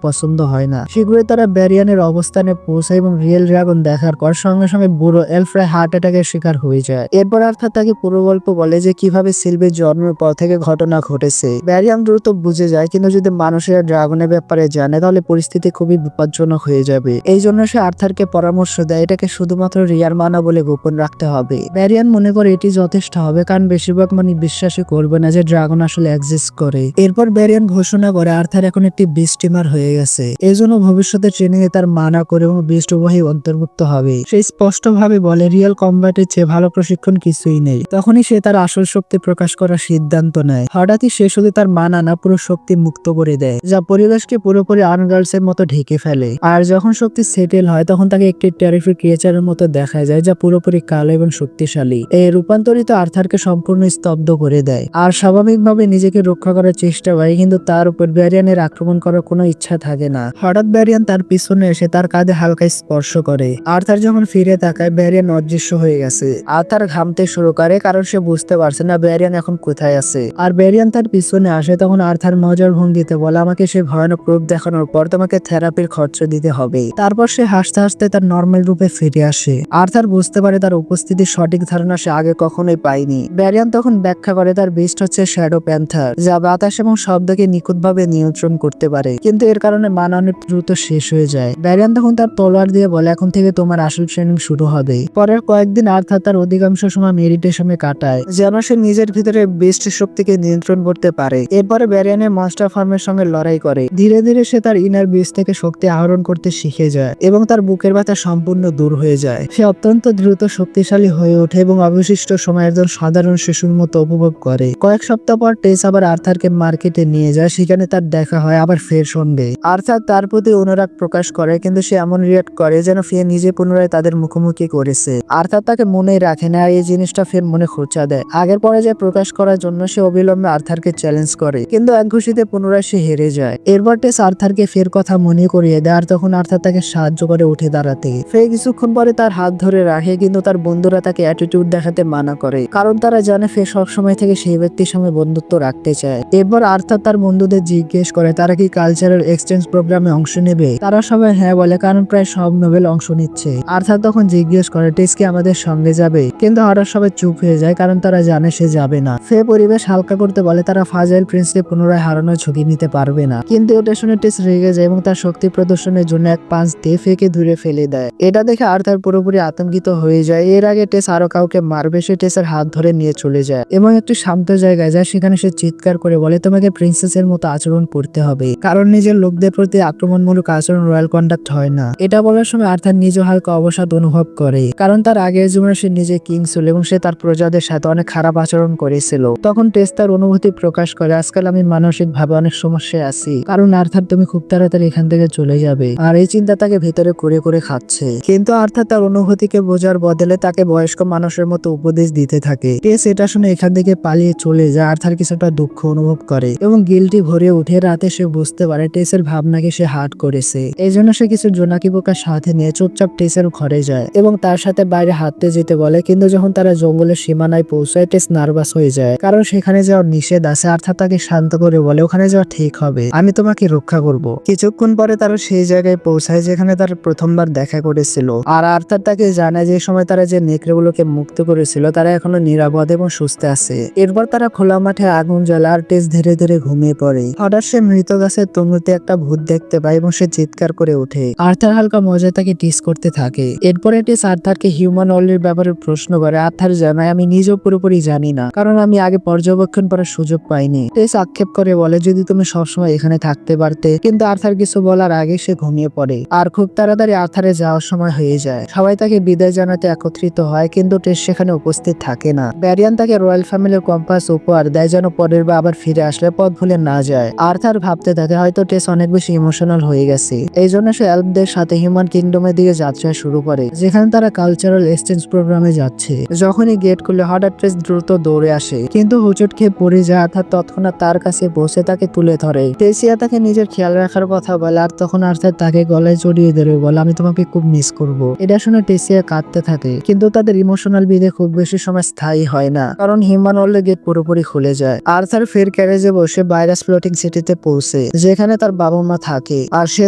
পছন্দ হয় না। শীঘ্রই তারা ব্যারিয়ানের অবস্থানে পৌঁছায় এবং রিয়েল ড্রাগন দেখার পর সঙ্গে সঙ্গে বুড়ো এলফ্রাই হার্ট অ্যাটাকের শিকার হয়ে যায়। এরপর আর্থার তাকে পুরো গল্প বলে যে কিভাবে সিলভির জন্মের পর থেকে ঘটনা ঘটেছে। ব্যারিয়ান দ্রুত বুঝে যায়, কিন্তু যদি মানুষেরা ড্রাগনের ব্যাপারে জানে তাহলে পরিস্থিতি খুবই বিপজ্জনক হয়ে যাবে। এই জন্য সে আর্থারকে পরামর্শ দেয় এটাকে শুধুমাত্র রিয়ার মানা বলে গোপন রাখতে হবে। ব্যারিয়ান মনে করে এটি যথেষ্ট হবে, কারণ বেশিরভাগ মানুষ বিশ্বাসই করবে না যে ড্রাগন আসলে এক্সিস্ট করে। এরপর ব্যারিয়ান ঘোষণা করে আর্থার এখন একটি বিস্ট স্টিমার হয়ে গেছে, এই জন্য ভবিষ্যতে ট্রেনিং এ তার মানা করে এবং বিস্ট উভয়ই অন্তর্ভুক্ত হবে। সে স্পষ্ট ভাবে বলে রিয়েল কম্ব্যাটের চেয়ে ভালো প্রশিক্ষণ কিছুই নেই। তখনই সে তার আসল শক্তি প্রকাশ করার সিদ্ধান্ত নেয়। হঠাৎই সে শুধু তার মানা না পুরো শক্তি মুক্ত করে দেয়, যা পরিবেশকে পুরোপুরি আনগার্লস এর মতো ঢেকে ফেলে। আর যখন শক্তি সেটেল হয় তখন তাকে একটি টেরিফিক ক্রিয়েচারের মতো দেখা যায়, যা পুরোপুরি কালো এবং শক্তিশালী। এই রূপান্তরিত আর্থারকে সম্পূর্ণ স্তব্ধ করে দেয় আর স্বাভাবিকভাবে নিজেকে রক্ষা করার চেষ্টা করে, কিন্তু তার উপর ব্যারিয়ানের আক্রমণ করার কোনো ইচ্ছা থাকে না। হঠাৎ ব্যারিয়ান তার পিছনে এসে তার কাঁধে হালকা স্পর্শ করে। আর্থার যখন ফিরে তাকায় ব্যারিয়ান অদৃশ্য হয়ে গেছে। আর্থার ঘামতে শুরু করে, কারণ সে বুঝতে পারছে না ব্যারিয়ান এখন কোথায় আছে। আর ব্যারিয়ান তার পিছনে আসে তখন আর্থার মজার ভঙ্গিতে বলে আমাকে সে ভয়ানক রূপ দেখানোর পর তোমাকে থেরাপির খরচ দিতে হবে। তারপর সে হাসতে হাসতে তার নর্মাল রূপে ফিরে আসে। আর্থার বুঝতে পারে তার উপস্থিতির সঠিক ধারণা সে আগে কখনোই পায়নি। ব্যারিয়ান তখন ব্যাখ্যা করে তার বিস্ট হচ্ছে শ্যাডো প্যান্থার, যা বাতাস এবং শব্দকে নিখুঁতভাবে নিয়ন্ত্রণ করতে পারে, কিন্তু এর কারণে মানা অনেক দ্রুত শেষ হয়ে যায়। ব্যারিয়ান তখন তার তলোয়ার দিয়ে বলে এখন থেকে তোমার আসল ট্রেনিং শুরু হবে। পরের কয়েকদিন আর্থার তার অধিকাংশ সময় মেডিটেশনে কাটায়, যেন সে নিজের ভিতরে বিস্ট শক্তিকে নিয়ন্ত্রণ করতে পারে। এরপরে ব্যারিয়ানের মনস্টার ফার্মের সঙ্গে লড়াই করে। ধীরে ধীরে সে তার ইনার বিস্ট থেকে শক্তি আহরণ করতে শিখে যায় এবং তার বুকের ব্যথা সম্পূর্ণ দূর হয়ে যায়। সে অত্যন্ত দ্রুত শক্তিশালী হয়ে ওঠে এবং অবশিষ্ট সময় একজন সাধারণ শিশুর মতো উপভোগ করে। কয়েক সপ্তাহ পর টেস আবার আর্থারকে মার্কেটে নিয়ে যায়, সেখানে তার দেখা হয় আবার ফের সঙ্গে। আর্থার তার প্রতি অনুরাগ প্রকাশ করে, কিন্তু সে এমন রিয়াক্ট করে যেন ফে নিজে পুনরায় তাদের মুখোমুখি করেছে। আর্থার তাকে মনেই রাখে না, এই জিনিসটা ফের মনে খোঁচা দেয়। আগের পরাজয় প্রকাশ করার জন্য সে অবিলম্বে আর্থারকে চ্যালেঞ্জ করে, কিন্তু এক ঘুষিতে পুনরায় সে হেরে যায়। এরপর টেস আর্থারকে ফের কথা মনে করিয়ে দেয়, আর তখন আর্থার তাকে সাহায্য করে উঠে দাঁড়াতে। ফে কিছুক্ষণ পরে তার হাত ধরে রাখে, কিন্তু তার বন্ধুরা তাকে অ্যাটিটিউড দেখাতে মানা করে, কারণ তারা জানে ফে সবসময় থেকে সেই ব্যক্তির সঙ্গে বন্ধুত্ব রাখতে চায়। এরপর আর্থার তার বন্ধুদের জিজ্ঞেস করে তারা কি কালচারাল এক্সচেঞ্জ প্রোগ্রামে অংশ নেবে। তারা সবাই হ্যাঁ বলে, কারণ প্রায় সব নোবেল অংশ নিচ্ছে। আর্থার তখন জিজ্ঞেস করে টেস কি আমাদের সঙ্গে যাবে, কিন্তু হঠাৎ সবাই চুপ হয়ে যায়, কারণ তারা জানে সে যাবে না। ফে পরিবেশ হালকা করতে বলে তারা ফাজাইল প্রিন্সকে পুনরায় হারানোর ঝুঁকি নিতে পারবে না, কিন্তু ওটা শুনে টেস রেগে যায় এবং তার শক্তি প্রদর্শনের জন্য এক পাঁচ দিয়ে ফেকে দূরে ফেলে দেয়। এটা দেখে আর্থার পুরোপুরি আতঙ্কিত হয়ে যায়। এর আগে টেস আরো কাউকে মারবে, সে টেসের হাত ধরে নিয়ে চলে যায় এবং একটি শান্ত জায়গায় যায়। সেখানে সে চিৎকার করে বলে তোমাকে প্রিন্সেসের মতো আচরণ করতে হবে, কারণ নিজের লোকদের প্রতি আক্রমণমূলক আচরণ রয়্যাল কন্ডাক্ট হয় না। এটা বলার সময় আর্থার নিজে হালকা অবসাদ অনুভব করে, কারণ তার আগের জীবনে সে নিজে কিং ছিল এবং সে তার প্রজাদের সাথে অনেক খারাপ আচরণ করেছিল। তখন টেস তার অনুভূতি প্রকাশ করে আজকাল আমি মানসিক ভাবে অনেক সমস্যায় আছি, কারণ আর্থার তুমি খুব তাড়াতাড়ি এখান থেকে চলে যাবে। আর এই চিন্তা তাকে ভেতরে করে করে খাচ্ছে, কিন্তু আর্থার তার অনুভূতিকে বোঝার বদলে তাকে বয়স্ক মানুষের মতো উপদেশ দিতে থাকে। টেস এটা শুনে এখান থেকে পালিয়ে চলে যায়। আর্থার কিছুটা দুঃখ অনুভব করে এবং গিল্টি ভরে উঠে। রাতে সে বুঝতে পারে টেসের ভাবনাকে সে হার্ট করেছে, এই জন্য সে কিছু জোনাকি পোকার সাথে নিয়ে চুপচাপ টেসের ঘরে যায় এবং তার সাথে বাইরে হাঁটতে যেতে বলে। কিন্তু যখন তারা জঙ্গলের সীমানায় পৌঁছায় টেস নার্ভাস হয়ে যায়, কারণ সেখানে যাওয়ার নিষেধ আছে। আর্থার তাকে শান্ত করে বলে ওখানে যাওয়া ঠিক হবে, আমি তোমাকে রক্ষা করব। কিছুক্ষণ পরে তারা সেই জায়গায় পৌঁছায় যেখানে তার প্রথমবার দেখা করেছিল। আর আর্থার তাকে জানায় যে সময় তারা যে নেকড়েগুলোকে মুক্ত করেছিল তারা এখনো নিরাপদ এবং সুস্থ আছে। এরপর তারা খোলা মাঠে আগুন জ্বালা আর টেস ধীরে ধীরে ঘুমিয়ে পড়ে। হঠাৎ সে মৃত গাছের তনুতে একটা ভূত দেখতে পায় এবং সে চিৎকার করে ওঠে। আর্থার হালকা মজা তাকে টিস করতে থাকে। এরপরে টেস আর্থারকে হিউম্যান ওয়ার্ল্ডের ব্যাপারে প্রশ্ন করে। আর্থার জানায় আমি নিজেও পুরোপুরি জানি না, কারণ আমি আগে পর্যবেক্ষণ করার সুযোগ পাইনি। টেস আক্ষেপ করে বলে যদি তুমি সবসময় এখানে থাকতে পারতে, কিন্তু আর্থার কিছু বলার আগে সে ঘুমিয়ে পড়ে। আর খুব তাড়াতাড়ি আর্থারে যাওয়ার সময় হয়ে যায়। সবাই তাকে বিদায় জানাতে একত্রিত হয়, কিন্তু টেস সেখানে উপস্থিত থাকে না। ব্যারিয়ান তাকে রয়্যাল ফ্যামিলির কম্পাস উপহার দেয় যেন পরের বার আবার ফিরে আসলে পথ ভুলে না যায়। আর্থার ভাবতে থাকে হয়তো টেস অনেক বেশি ইমোশনাল হয়ে গেছে, এই জন্য সে এলফদের সাথে হিউম্যান কিংডমের দিকে যাত্রা শুরু করে, যেখানে তারা কালচারাল এক্সচেঞ্জ প্রোগ্রামে যাচ্ছে। যখনই গেট খুলে হঠাৎ টেস দ্রুত দৌড়ে আসে, কিন্তু হোঁচট খেয়ে পড়ে যায়। আর্থার তৎক্ষণাৎ তার কাছে বসে তাকে তুলে ধরে। টেসিয়া তাকে নিজের খেয়াল রাখার কথা বলে, আর তখন আর্থার তাকে গলায় জড়িয়ে ধরে বলে আমি তোমাকে খুব মিস করব। এটা শুনে টেসিয়া কাঁদতে থাকতে থাকে, কিন্তু তাদের ইমোশনাল বিধে খুব বেশি সময় স্থায়ী হয় না, কারণ হিউম্যান ওয়ার্ল্ডের গেট পুরোপুরি খুলে যায়। আর্থার ফের ক্যারেজে বসে ভাইরাস ফ্লোটিং সিটিতে পৌঁছে, যেখানে তার বাবা মা থাকে, আর সে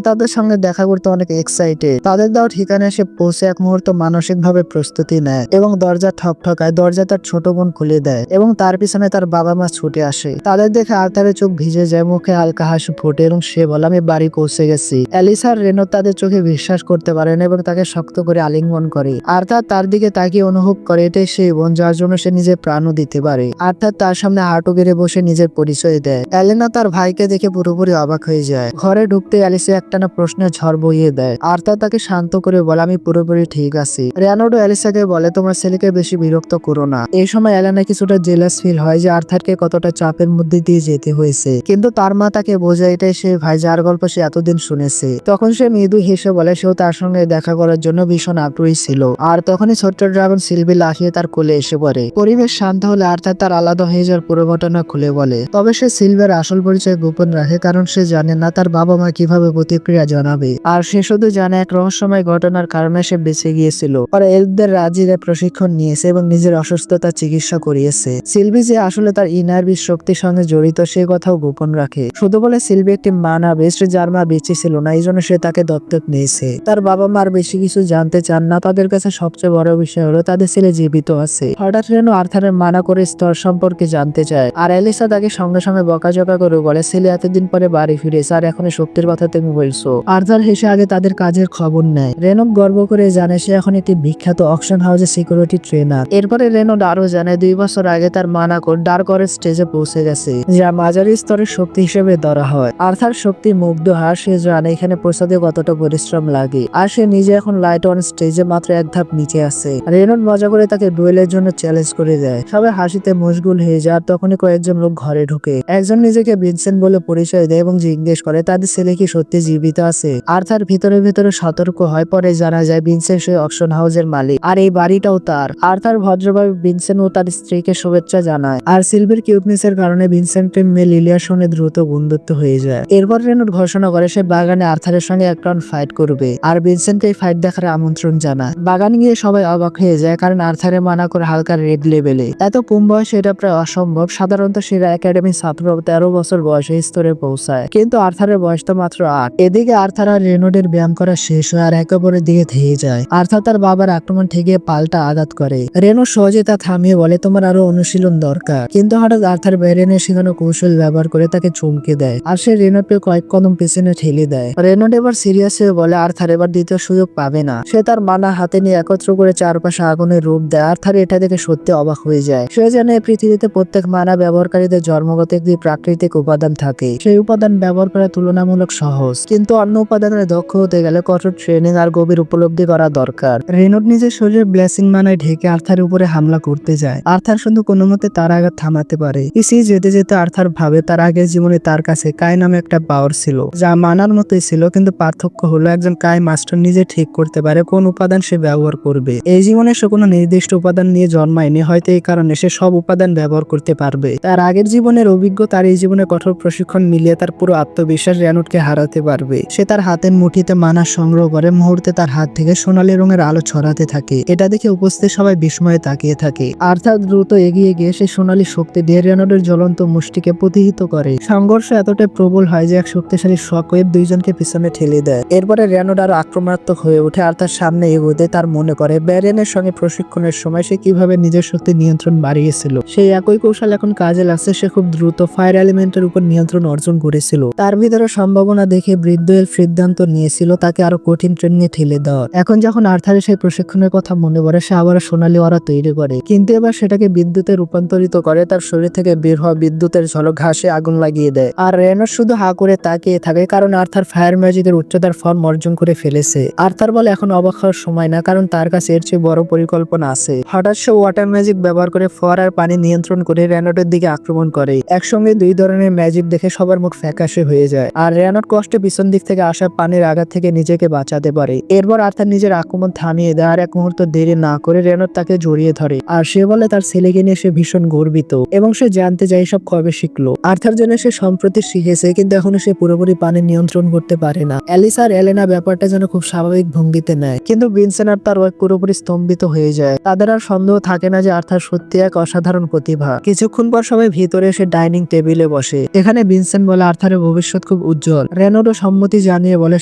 তাদের সঙ্গে দেখা করতে অনেক এক্সাইটেড। তাদের দেওয়া ঠিকানায় সে পৌঁছে এক মুহূর্ত মানসিকভাবে প্রস্তুতি নেয় এবং দরজা ঠকঠকায়। দরজা তার ছোট বোন খুলে দেয় এবং তার পিছনে তার বাবা মা ছুটে আসে। তাদের দেখে আর্থারের চোখ ভিজে যায়, মুখে হালকা হাসি ফোটে এবং সে বলে, আমি বাড়ি পৌঁছে গেছি। অ্যালিসা আর রেনো তাদের চোখে বিশ্বাস করতে পারেন এবং তাকে শক্ত করে আলিঙ্গন করে। আর্থার তার দিকে তাকিয়ে অনুভব করে এটাই সেই বোন যার জন্য সে নিজের প্রাণও দিতে পারে। আর্থার তার সামনে হাঁটু গেড়ে বসে নিজের পরিচয় দেয়। এলেনা তার ভাইকে দেখে পুরোপুরি অবাক হয়ে যায়। ঘরে ঢুকতে অ্যালিসা একটানা প্রশ্নের ঝড় বইয়ে দেয়। আর্থার তাকে শান্ত করে বলে, আমি পুরোপুরি ঠিক আছি। রেনাল্ডো অ্যালিসাকে বলে, তোমার ছেলেকে বেশি বিরক্ত করো না। এই সময় এলেনা কিছুটা জেলাস ফিল হয় যে আর্থারকে কতটা চাপের মধ্যে দিয়ে যেতে হয়েছে, কিন্তু তার মা তাকে বোঝায় এটাই সে ভাই যার গল্প সে এতদিন শুনেছে। তখন সে মৃদু হেসে বলে সেও তার সঙ্গে দেখা করার জন্য ভীষণ আগ্রহী ছিল। আর তখনই ছোট্ট ড্রাগন সিলভি লাফিয়ে তার কোলে এসে পড়ে। পরিবেশ শান্ত হলে আর্থার তার আলাদা হয়ে যাওয়ার পুরো ঘটনা খুলে বলে। তবে সে সিলভার আসল পরিচয় গোপন রাখে, কারণ সে জানে না তার বাবা মা কিভাবে প্রতিক্রিয়া জানাবে। আর সে শুধু জানে এক রহস্যময় ঘটনার কারণে সে বেঁচে গিয়েছিল। পরে এলফদের রাজিরে প্রশিক্ষণ নিয়েছে এবং নিজের অসুস্থতা চিকিৎসা করিয়েছে। সিলভি যে আসলে তার ইনার বিশ শক্তির সঙ্গে জড়িত সে কথাও গোপন রাখে, শুধু বলে সিলভি একটি মা না বেস্ট যার মা বেঁচে ছিল না, এই জন্য সে তাকে দত্তক নিয়েছে। তার বাবা মার বেশি কিছু জানতে চান না, তাদের কাছে সবচেয়ে বড় বিষয় হলো তাদের ছেলে জীবিত আছে। হঠাৎ রেনো আর্থারের মানা করে স্তর সম্পর্কে জানতে চায়, আর অ্যালিসা তাকে সঙ্গে সঙ্গে বকাঝকা করে বলে ছেলে এতদিন পরে বাড়ি ফিরেছে আর এখন শক্তির কথা তুমি বলছো। আর্থার হেসে আগে তাদের কাজের খবর নেয়। রেনো গর্ব করে জানে সে এখন একটি বিখ্যাত অকশন হাউসের সিকিউরিটি ট্রেনার। এরপরে রেনো আরো জানে 2 বছর আগে তার মানা কোর ডার্করের স্টেজে পৌঁছে গেছে, যা মাঝারি স্তরের শক্তি হিসেবে ধরা হয়। আর্থার শক্তি মুগ্ধ হয়, সে জানে এখানে পৌঁছাতে কতটা পরিশ্রম লাগে, আর সে নিজে এখন লাইট অন স্টেজে মাত্র এক ধাপ নিচে আছে। রেনো মজা করে তাকে ডুয়েলের জন্য চ্যালেঞ্জ করে দেয়। সবাই হাসিতে মশগুল হয়ে যায়। তখনই কয়েকজন লোক ঘরে ঢুকে। একজন নিজেকে ভিনসেন্ট বলে পরিচয় দেয় এবং জিজ্ঞেস করে তাদের ছেলে কি সত্যি জীবিত আছে। আর্থার ভিতরে ভিতরে সতর্ক হয়। পরে জানা যায় ভিনসেন্ট সেই অকশন হাউসের মালিক, আর এই বাড়িটাও তার। আর্থার ভদ্রভাবে ভিনসেন্ট ও তার স্ত্রীকে শুভেচ্ছা জানায়, আর সিলভির কিউটনেসের কারণে ভিনসেন্টের মেয়ে লিলিয়ার সঙ্গে দ্রুত বন্ধুত্ব হয়ে যায়। এরপর রেনোর ঘোষণা করে সে বাগানে আর্থারের সঙ্গে এক রাউন্ড ফাইট করবে, আর ভিনসেন্ট এই ফাইট দেখার আমন্ত্রণ জানায়। বাগানে গিয়ে সবাই অবাক হয়ে যায়, কারণ আর্থারের মানা করে হালকা রেড লেভেলে। এত কম বয়সে এটা প্রায় অসম্ভব। সাধারণত সেরা একাডেমি ছাত্র 13 বছর বয়সে স্তরে পৌঁছায়, কিন্তু আর্থারের বয়স তো মাত্র 8। এদিকে আর্থার আর রেনোডের ব্যায়াম করা শেষ হয় আর একে অপরের দিকে ধেয়ে যায়। আর্থার তার বাবার আক্রমণ ঠেকিয়ে পাল্টা আঘাত করে। রেনো সহজে তা থামিয়ে বলে তোমার আরো অনুশীলন দরকার, কিন্তু হঠাৎ আর্থার ব্যারেনের শেখানো কৌশল ব্যবহার করে তাকে চমকে দেয়, আর সে রেনোডকে কয়েক কদম পেছনে ঠেলে দেয়। রেনোড এবার সিরিয়াস হয়ে বলে আর্থার এবার দ্বিতীয় সুযোগ পাবে না। সে তার মানা হাতে নিয়ে একত্র করে চারপাশে আগুনের রূপ দেয়। আর্থার এটা দেখে সত্যি অবাক হয়ে যায়। সে জানে পৃথিবীতে প্রত্যেক মানা ব্যবহারকারীদের জন্মগত একটি প্রাকৃতিক উপাদান থাকে। সেই উপাদান ব্যবহার করা তুলনামূলক সহজ, কিন্তু অন্য উপাদানের দক্ষ হতে গেলে কঠোর ট্রেনিং আর গভীর উপলব্ধি করা দরকার। রেনোড নিজের শরীরে ব্লেসিং মানায় ঢেকে আর্থার উপরে হামলা করতে যায়। আর্থার শুধু কোনো মতে তার আঘাত থামাতে পারে। ইসি যেতে যেতে আর্থার ভাবে তার আগের জীবনে তার কাছে কাই নামে একটা পাওয়ার ছিল, যা মানার মতোই ছিল, কিন্তু পার্থক্য হলো একজন কাই মাস্টার নিজে ঠিক করতে পারে কোন উপাদান সে ব্যবহার করবে। এই জীবনে সে কোনো নির্দিষ্ট উপাদান নিয়ে জন্মায়নি, হয়তো এই কারণে সে সব উপাদান ব্যবহার করতে পারবে। তার আগের জীবনের অভিজ্ঞতা আর এই জীবনে কঠোর প্রশিক্ষণ মিলিয়ে তার পুরো আত্মবিশ্বাস রেনোডকে হারাতে পারবে। সে তার হাতের মুঠিতে মানা সংগ্রহ করে, মুহূর্তে তার হাত থেকে সোনালী রঙের আলো ছড়াতে থাকে। এটা দেখে উপস্থিত সবাই বিস্ময়ে তাকিয়ে থাকে। আর্থার দ্রুত এগিয়ে গিয়ে সে সোনালী শক্তি দিয়ে রেনোডের জ্বলন্ত মুষ্টিকে প্রতিহিত করে। সংঘর্ষ এতটাই প্রবল হয় যে এক শক্তিশালী শকওয়েভ দুইজনকে পিছনে ঠেলে দেয়। এরপরে রেনোড আরো আক্রমণাত্মক হয়ে ওঠে আর তার সামনে এগোতে তার মনে করে ব্যারেনের সঙ্গে প্রশিক্ষণের সময় সে কিভাবে নিজের শক্তি নিয়ন্ত্রণ বাড়িয়েছিল। সেই একই কৌশল এখন কাজে লাগছে। সে খুব দ্রুত ফায়ার এলিমেন্টের উপর নিয়ন্ত্রণ অর্জন করেছিল। তার ভিতরে সম্ভাবনা দেখে বৃদ্ধ এল সিদ্ধান্ত নিয়েছিল তাকে আরো কঠিন ট্রেনিং এ ঠেলে দেওয়ার। এখন যখন আর্থারের সেই প্রশিক্ষণের কথা মনে পড়ে সে আবার সোনালী অরা তৈরি করে, কিন্তু এবার সেটাকে বিদ্যুতে রূপান্তরিত করে। তার শরীর থেকে বের হওয়া বিদ্যুতের ঝলক ঘাসে আগুন লাগিয়ে দেয়, আর রেনোড শুধু হা করে তাকিয়ে থাকে, কারণ আর্থার ফায়ার ম্যাজিকের উচ্চতার ফর্ম অর্জন করে ফেলেছে। আর্থার বলে এখন অবাক হওয়ার সময় না, কারণ তার কাছে এর চেয়ে বড় পরিকল্পনা আছে। হঠাৎ সে ওয়াটার ম্যাজিক ব্যবহার করে ফোয়ারার পানি নিয়ন্ত্রণ করে রেনোডের দিকে আক্রমণ করে। একসঙ্গে 2 ধরনের ম্যাজিক দেখে সবার মুখ ফ্যাকাশে হয়ে যায়, আর রেনোড কষ্টে পিছন দিক থেকে আসা পানির আঘাত থেকে নিজেকে বাঁচাতে পারে। এরপর আর্থার নিজের আক্রমণ থামিয়ে দেয়, আর এক মুহূর্ত দেরি না করে রেনোড তাকে জড়িয়ে ধরে, আর সে বলে তার ছেলেকে নিয়ে সে ভীষণ গর্বিত এবং সে জানতে চায় সব কবে শিখলো। আর্থার জন্য সে সম্প্রতি শিখেছে, কিন্তু এখনো সে পুরোপুরি পানি নিয়ন্ত্রণ করতে পারে না। অ্যালিসা আর এলেনা ব্যাপারটা যেন খুব স্বাভাবিক ভঙ্গিতে নেয়, কিন্তু ভিনসেন্ট আর তার ওয়াইফ পুরোপুরি স্তম্ভিত হয়ে যায়। তাদের আর সন্দেহ থাকে না যে আর্থার সত্যি এক অসাধারণ প্রতিভা। কিছুক্ষণ পর সবাই ভিতরে এসে ডাইনিং টেবিলে বসে। এখানে ভিনসেন্ট বলে আর্থারের ভবিষ্যৎ খুব উজ্জ্বল। রেনোডো সম্মতি জানিয়ে বলে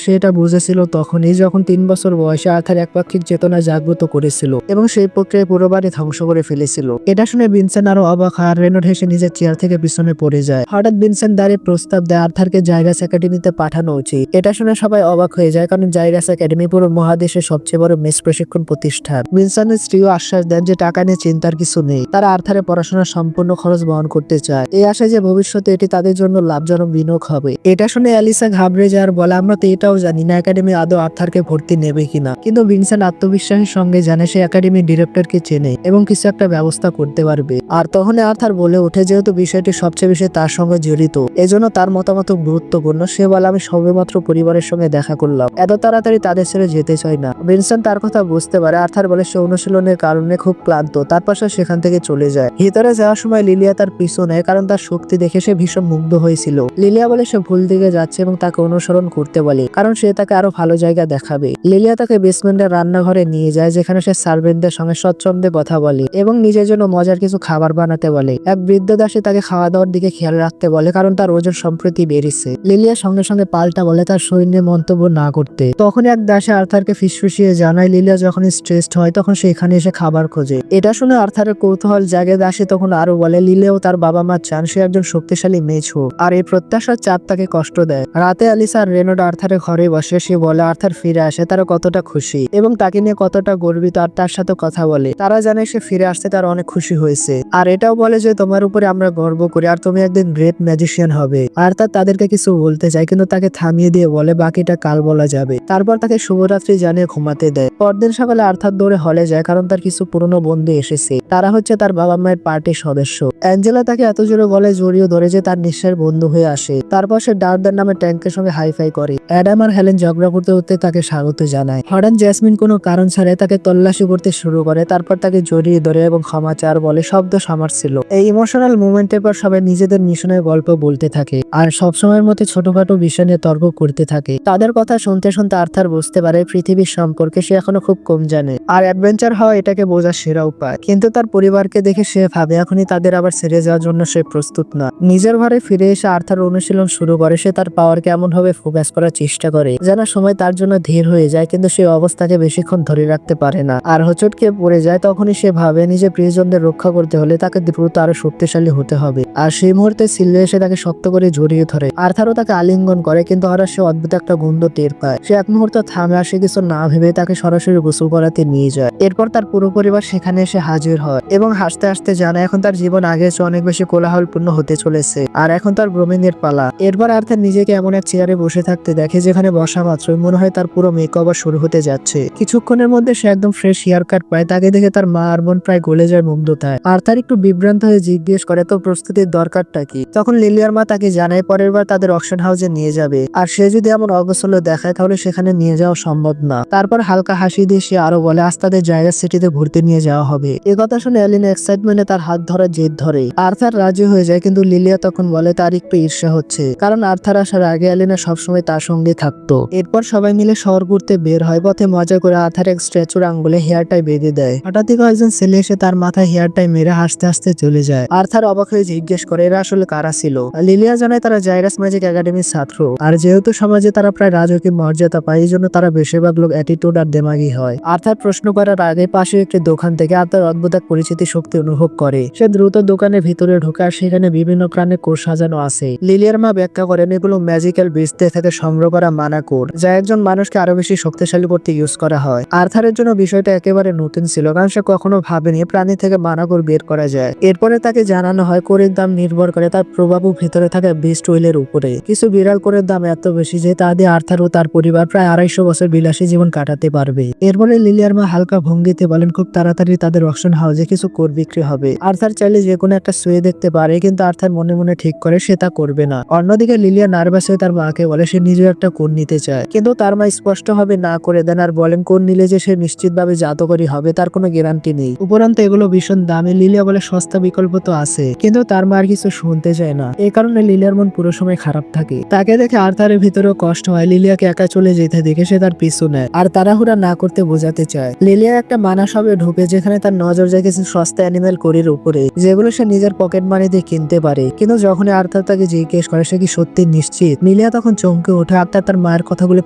সে এটা বুঝেছিল তখনই যখন 3 বছর বয়সে আর্থার একপাক্ষিক চেতনা জাগ্রত করেছিল এবং সেই প্রক্রিয়ায় পুরো বাড়ি ধ্বংস করে ফেলেছিল। এটা শুনে ভিনসেন্ট আরো অবাক হয় আর রেনোড হেসে নিজের চেয়ার থেকে পিছনে পড়ে যায়। হঠাৎ ভিনসেন্ট দাঁড়িয়ে প্রস্তাব দেয় আর্থারকে জাইরাস একাডেমিতে পাঠানো উচিত। এটা শুনে সবাই অবাক হয়ে যায়, কারণ জাইরাস একাডেমি পুরো মহাদেশের সবচেয়ে বড় মেস প্রশিক্ষণ প্রতিষ্ঠান। ভিনসেন্টের স্ত্রীও আশ্বাস দেন যে টাকা নিয়ে চিন্তার কিছু নেই, তারা আর্থারের পড়াশোনার সম্পূর্ণ খরচ বহন করতে চায়। এই আশায় যে ভবিষ্যতে এটি তাদের জন্য লাভজনক বিনিয়োগ হবে। এটা শুনে অ্যালিসা ঘাবড়ে যায় আর বলে আমরা তো এটাও জানি না একাডেমি আদৌ আর্থারকে ভর্তি নেবে কিনা। কিন্তু ভিনসেন্ট আত্মবিশ্বাসের সঙ্গে জানে সে একাডেমির ডিরেক্টরকে চেনে এবং কিছু একটা ব্যবস্থা করতে পারবে। আর তখন আর্থার বলে ওঠে যেহেতু বিষয়টি সবচেয়ে বেশি তার সঙ্গে জড়িত, এজন্য তার মতামত গুরুত্বপূর্ণ। সে বলে আমি সবেমাত্র পরিবারের সঙ্গে দেখা করলাম, এত তাড়াতাড়ি তাদের ছেড়ে যেতে চাই না। ভিনসেন্ট তার কথা বুঝতে পারে। আর্থার বলে সে অনুশীলনের কারণে খুব ক্লান্ত, তারপর সে সেখান থেকে চলে যায়। ভিতরে যাওয়ার সময় লিলিয়া তার পিছু নেয়, কারণ তার শক্তি দেখে সে ভীষণ মুগ্ধ হয়েছিল। লিলিয়া বলে সে ভুল দিকে যাচ্ছে এবং তাকে অনুসরণ করতে বলে, কারণ সে তাকে আরো ভালো জায়গা দেখাবে। লিলিয়া তাকে বেসমেন্টের রান্নাঘরে নিয়ে যায়, যেখানে সে সার্ভেন্টদের সঙ্গে স্বচ্ছন্দে কথা বলে এবং নিজের জন্য মজার কিছু খাবার বানাতে বলে। এক বৃদ্ধ দাসী তাকে খাওয়া দাওয়ার দিকে খেয়াল রাখতে বলে, কারণ তার ওজন সম্প্রতি বেড়েছে। লিলিয়া সঙ্গে সঙ্গে পাল্টা বলে তার শরীর নিয়ে মন্তব্য না করতে। তখন এক দাসী আর্থারকে ফিসফিসিয়ে জানায় লিলিয়া যখন স্ট্রেসড হয় তখন সে এখানে এসে খাবার খোঁজে। এটা শুনে আর্থারের কৌতূহল জাগে। দাসী তখন আরো বলে লিলিয়াও তার বাবা মা চান সে একজন শক্তিশালী মেয়ে হোক, আর এই প্রত্যাশার চাপ তাকে কষ্ট দেয়। রাতে অ্যালিসা আর রেনোড আর্থারের ঘরে বসে। সে বলে আর্থার ফিরে আসে তারা কতটা খুশি এবং তাকে নিয়ে কতটা গর্বিত, আর তার সাথে কথা বলে। তারা জানে সে ফিরে আসতে তার অনেক খুশি হয়েছে, আর এটাও বলে যে তোমার উপরে আমরা গর্ব করি আর তুমি একদিন গ্রেট ম্যাজিশিয়ান হবে। আর্থার তাদেরকে কিছু বলতে চায়, কিন্তু তাকে থামিয়ে দিয়ে বলে বাকিটা কাল বলা যাবে। তারপর তাকে শুভরাত্রি জানিয়ে ঘুমাতে দেয়। পরদিন সকালে আর্থার দৌড়ে হলে যায়, কারণ তার কিছু পুরনো বন্ধু এসেছে। তারা হচ্ছে তার বাবা মায়ের পার্টির সদস্য। অ্যাঞ্জেলা তাকে এত জোরে গলায় জড়িয়ে ধরে যে তার নিঃশ্বাস বন্ধ হয়ে আসে। তারপর সে ডার্দার নামে ট্যাঙ্কের সঙ্গে হাইফাই করে। অ্যাডাম আর হেলেন ঝগড়া করতে করতে তাকে স্বাগত জানায়। হঠাৎ জ্যাসমিন কোনো কারণ ছাড়াই তাকে তল্লাশি করতে শুরু করে, তারপর তাকে জড়িয়ে ধরে এবং ক্ষমা চার বলে শব্দ সামার ছিল। এই ইমোশনাল মুভমেন্টের পর সবাই নিজেদের মিশনের গল্প বলতে থাকে আর সবসময়ের মতো ছোটখাটো বিষয় নিয়ে তর্ক করতে থাকে। তাদের কথা শুনতে শুনতে আর্থার বুঝতে পারে পৃথিবীর সম্পর্কে সে এখনো খুব কম জানে, আর অ্যাডভেঞ্চার হওয়া এটাকে বোঝার সেরা উপায়। কিন্তু তার পরিবারকে দেখে সে ভাবে এখনই তাদের আবার ছেড়ে যাওয়ার জন্য সে প্রস্তুত না। নিজের ঘরে ফিরে এসে আর্থার অনুশীলন শুরু করে। সে তার পাওয়ারকে এমন ভাবে ফোকাস করার চেষ্টা করে যেন সময় তার জন্য ধীর হয়ে যায়, কিন্তু সে অবস্থাকে বেশিক্ষণ ধরে রাখতে পারে না আর হোঁচটকে পড়ে যায়। তখনই সে ভাবে নিজের প্রিয়জনদের রক্ষা করতে হলে তাকে দ্রুত আরো শক্তিশালী হতে হবে। আর সেই মুহূর্তে সিলভে এসে তাকে শক্ত করে জড়িয়ে ধরে। আর্থারও তাকে আলিঙ্গন করে, কিন্তু হঠাৎ সে অদ্ভুত একটা গন্ধ টের পায়। সে এক মুহূর্ত থামে আর সে কিছু না ভেবে তাকে সরাসরি গোসল করাতে নিয়ে যায়। এরপর তার পুরো পরিবার সেখানে এসে হাজির হয় এবং হাসতে হাসতে জানায় এখন তার জীবন আগের চেয়ে অনেক বেশি কোলাহলপূর্ণ হতে চলেছে আর এখন তার গ্রোমিংয়ের পালা। এরপর আর্থার নিজেকে এমন এক চেয়ারে বসে থাকতে দেখে যেখানে বসা মাত্রই মনে হয় তার পুরো মেকওভার শুরু হতে যাচ্ছে। কিছুক্ষণের মধ্যে সে একদম ফ্রেশ হেয়ার কাট পায়। তাকে দেখে তার মা আর বোন প্রায় গলে যায় মুগ্ধতায়। আর্থার একটু বিভ্রান্ত হয়ে জিজ্ঞেস করে তো প্রস্তুতির দরকারটা কি। তখন লিলিয়ার মা তাকে জানায় পরের বার তাদের অকশন হাউসে নিয়ে যাবে, আর সে যদি এমন অগোছল দেখায় তাহলে সেখানে নিয়ে যাওয়া সম্ভব না। তারপর হালকা হাসি দিয়ে সে আরো বলে আজ তাদের জাইরাস সিটিতে ঘুরতে নিয়ে যাওয়া হবে। এ কথা শুনে এলিনা এক্সাইটমেন্টে তার হাত ধরার জেদ ধরে। আর্থার রাজি হয়ে যায়, কিন্তু লিলিয়া তখন বলে তার একটু ঈর্ষা হচ্ছে, কারণ আর্থার আসার আগে এলিনা সবসময় তার সঙ্গে থাকতো। এরপর সবাই মিলে শহর ঘুরতে বের হয়। পথে মজা করে আর্থার এক স্ট্যাচুর আঙ্গুলে হেয়ারটাই বেঁধে দেয়। হঠাৎই কয়েকজন ছেলে এসে তার মাথায় হেয়ারটাই মেরে হাসতে হাসতে চলে যায়। আর্থার অবাক হয়ে জিজ্ঞেস করে এরা আসলে কারা ছিল। লিলিয়া জানায় তারা জাইরাস ম্যাজিক একাডেমির ছাত্র, আর যেহেতু সমাজে তারা প্রায় রাজকীয় মর্যাদা পায় এই জন্য তারা বেশিরভাগ লোক অ্যাটিটিউড আর দেমাগী হয়। আর্থার প্রশ্ন করার আগে পাশে একটি দোকান থেকে আর্থার অদ্ভুত এক পরিচিতি শক্তি অনুভব করে। সে দ্রুত দোকানের ভিতরে ঢোকে আর সেখানে বিভিন্ন প্রাণে কোষ সাজানো আছে। লিলিয়ার মা ব্যাখ্যা করেন এগুলো ম্যাজিক্যাল বীজদের থেকে সংগ্রহ করা মানা কোড, যা একজন মানুষকে আরো বেশি শক্তিশালী করতে ইউজ করা হয়। আর্থারের জন্য বিষয়টা একেবারে নতুন ছিল, কারণ সে কখনো ভাবেনি প্রাণী থেকে মানা কোড বের করা যায়। এরপরে তাকে জানানো হয় কোরের দাম নির্ভর করে তার প্রভাব ও ভেতরে থাকা বিস্ট ওয়েলের উপরে। কিছু বিড়াল কোরের দাম এত বেশি যে তা দিয়ে আর্থার ও তার পরিবার প্রায় 250 বছর বিলাসী জীবন কাটাতে পারবে। এরপরে লিলিয়ার মা হালকা ভঙ্গিতে বলেন খুব তাড়াতাড়ি তাদের অকশন হাউসে কিছু কোর বিক্রি হবে। আর্থার চাইলে যে কোনো একটা শুয়ে দেখতে পারে, কিন্তু আর্থার মনে মনে ঠিক করে সে তা করবে না। অন্যদিকে লিলিয়া নার্ভাস হয়ে তার মাকে বলে সে নিজেও একটা কোর নিতে চায়, কিন্তু তার মা স্পষ্টভাবে না করে দেন আর বলেন কোর নিলে যে সে নিশ্চিতভাবে জাদুকরী হবে তার কোনো গ্যারান্টি নেই। উপরন্তু এগুলো ভীষণ দামি। লিলিয়া বলে সস্তা বিকল্প তো আছে, কিন্তু তার মা আর কিছু শুনতে চায় না। এই কারণে লিলিয়ার মন পুরো সময় খারাপ থাকে। তাকে দেখে আর্থারের ভিতরেও কষ্ট হয়। লিলিয়াকে একা চলে যেতে দেখে সে তার পিছু নেয় আর তাড়াহুড়া না করে করতে বোঝাতে চায়। লিলিয়া একটা মানা সবে ঢুকে যেখানে তার নজর যায় কিছু সস্তা অ্যানিমেল কোরির উপরে, যেগুলো সে নিজের পকেট মানি দিয়ে কিনতে পারে। কিন্তু যখনই আর্থার তাকে জিজ্ঞেস করে সে কি সত্যি নিশ্চিত, লিলিয়া তখন চমকে ওঠে। আর্থার তার মায়ের কথাগুলো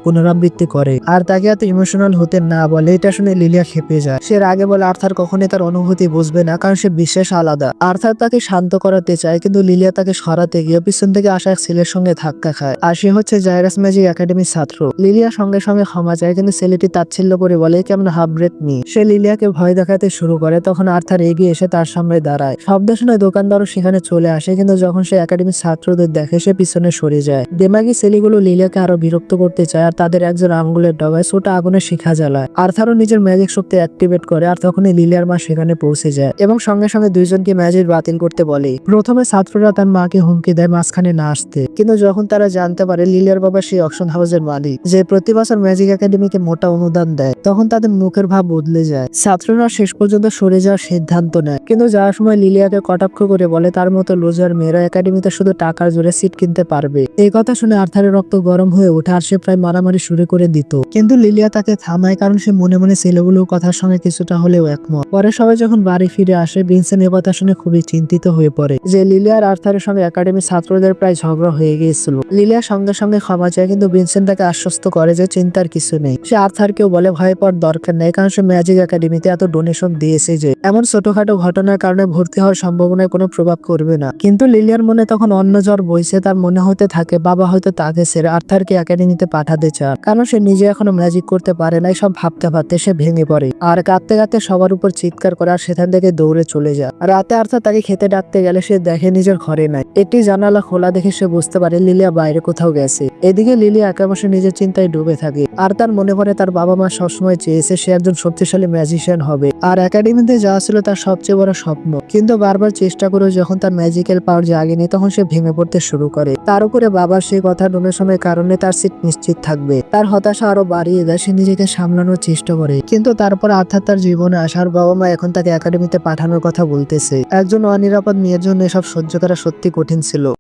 পুনরাবৃত্তি করে আর তাকে এত ইমোশনাল হতে না বলে। এটা শুনে লিলিয়া খেপে যায়। সে আগে বলে আর্থার কখনোই তার অনুভূতি বুঝবে না, কারণ সে বিশ্বাস আলাদা। আর্থার তাকে শান্ত করাতে চায়, কিন্তু লিলিয়া তাকে সরাতে গিয়ে পিছন থেকে আসা এক ছেলের সঙ্গে ধাক্কা খায়, আর সে হচ্ছে জাইরাস ম্যাজিক একাডেমির ছাত্র। লিলিয়া সঙ্গে সঙ্গে ক্ষমা চায়, কিন্তু ছেলেটি তাচ্ছিল্য করে বলে কেমন হাফ ব্রেথ মি। সে লিলিয়াকে ভয় দেখাতে শুরু করে। তখন আর্থার এগিয়ে এসে তার সামনে দাঁড়ায়। শব্দ শুনে দোকানদারও সেখানে চলে আসে, কিন্তু যখন সে একাডেমির ছাত্রদের দেখে সে পিছনে সরে যায়। দেমাগি ছেলেগুলো লিলিয়াকে আরো বিরক্ত করতে চায়, আর তাদের একজন আঙ্গুলের ডগায় ছোট আগুনের শিখা জ্বালায়। আর্থারও নিজের ম্যাজিক শক্তি অ্যাক্টিভেট করে, আর তখনই লিলিয়ার মা সেখানে পৌঁছে যায় এবং সঙ্গে সঙ্গে দুইজনকে ম্যাজিক বাতিল করতে বলে। প্রথমে ছাত্ররা তার মাকে হুমকি দেয় মাঝখানে না আসতে, কিন্তু যখন তারা জানতে পারে লিলিয়ার বাবা সেই অকশন হাউসের মালিক, যে প্রতি বছর ম্যাজিক একাডেমিকে মোটা অনুদান দেয়, তখন তাদের মুখের ভাব বদলে যায়। ছাত্ররা শেষ পর্যন্ত সরে যাওয়ার সিদ্ধান্ত নেয়, কিন্তু যাওয়ার সময় লিলিয়াকে কটাক্ষ করে বলে তার মতো লুজার মেয়েরা একাডেমিতে শুধু টাকার জোরে সিট কিনতে পারবে। এই কথা শুনে আর্থারের রক্ত গরম হয়ে ওঠে, আর সে প্রায় মারামারি শুরু করে দিত। কিন্তু লিলিয়া তাকে থামায়, কারণ সে মনে মনে ছেলেগুলোর কথার সঙ্গে কিছুটা হলেও একমত। পরে সবাই যখন বাড়ি ফিরে আসে, ভিনসেন্ট এ কথা শুনে খুবই চিন্তিত হয়ে পড়ে যে লিলিয়া আর আর্থারের সঙ্গে একাডেমির ছাত্রদের প্রায় ঝগড়া হয়ে গিয়েছিল। লিলিয়া সঙ্গে সঙ্গে ক্ষমা চায়, কিন্তু ভিনসেন্ট তাকে আশ্বস্ত করে যে চিন্তার কিছু নেই। সে আর্থারকেও বলে ভয় পাওয়ার দরকার নেই, কারণ সে ম্যাজিক একাডেমিতে এত ডোনেশন দিয়েছে যে এমন ছোটখাটো ঘটনার কারণে ভর্তি হওয়ার সম্ভাবনায় কোনো প্রভাব করবে না। কিন্তু লিলিয়ার মনে তখন অন্য জ্বর বইছে। তার মনে হতে থাকে বাবা হয়তো তাকে ছেড়ে আর্থারকে একাডেমিতে পাঠাতে চান, কারণ সে নিজে এখনো ম্যাজিক করতে পারে না। সব ভাবতে ভাবতে সে ভেঙে পড়ে আর কাঁদতে কাঁদতে সবার উপর চিৎকার করে, আর সেখান থেকে দৌড়ে চলে যায়। রাতে আর্থার তাকে খেতে ডাকতে গেলে সে দেখে নিজের ঘরে নাই। একটি জানালা খোলা দেখে সে বুঝতে পারে লিলিয়া বাইরে কোথাও গেছে। এদিকে লিলিয়া একা বসে নিজের চিন্তায় ডুবে থাকে, আর তার মনে পড়ে তার বাবা মা সবসময় চেয়েছে সে একজন শক্তিশালী ম্যাজিশিয়ান হবে, আর একাডেমিতে যাওয়া ছিল তার সবচেয়ে বড় স্বপ্ন। কিন্তু বারবার চেষ্টা করে যখন তার ম্যাজিক্যাল পাওয়ার জাগেনি, তখন সে ভেঙে পড়তে শুরু করে। তার উপরে বাবার সেই কথা ডোনেশনের কারণে তার সিট নিশ্চিত থাকবে। তার হতাশা আরো বাড়িয়ে দেয়। সে নিজেকে সামলানোর চেষ্টা করে, কিন্তু তারপর আর্থার তার জীবনে আসার বাবা মা এখন তাকে একাডেমিতে পাঠানোর কথা বলতেছে। একজন অনিরাপদ মেয়ের জন্য এসব সহ্য করা সত্যি কঠিন ছিল।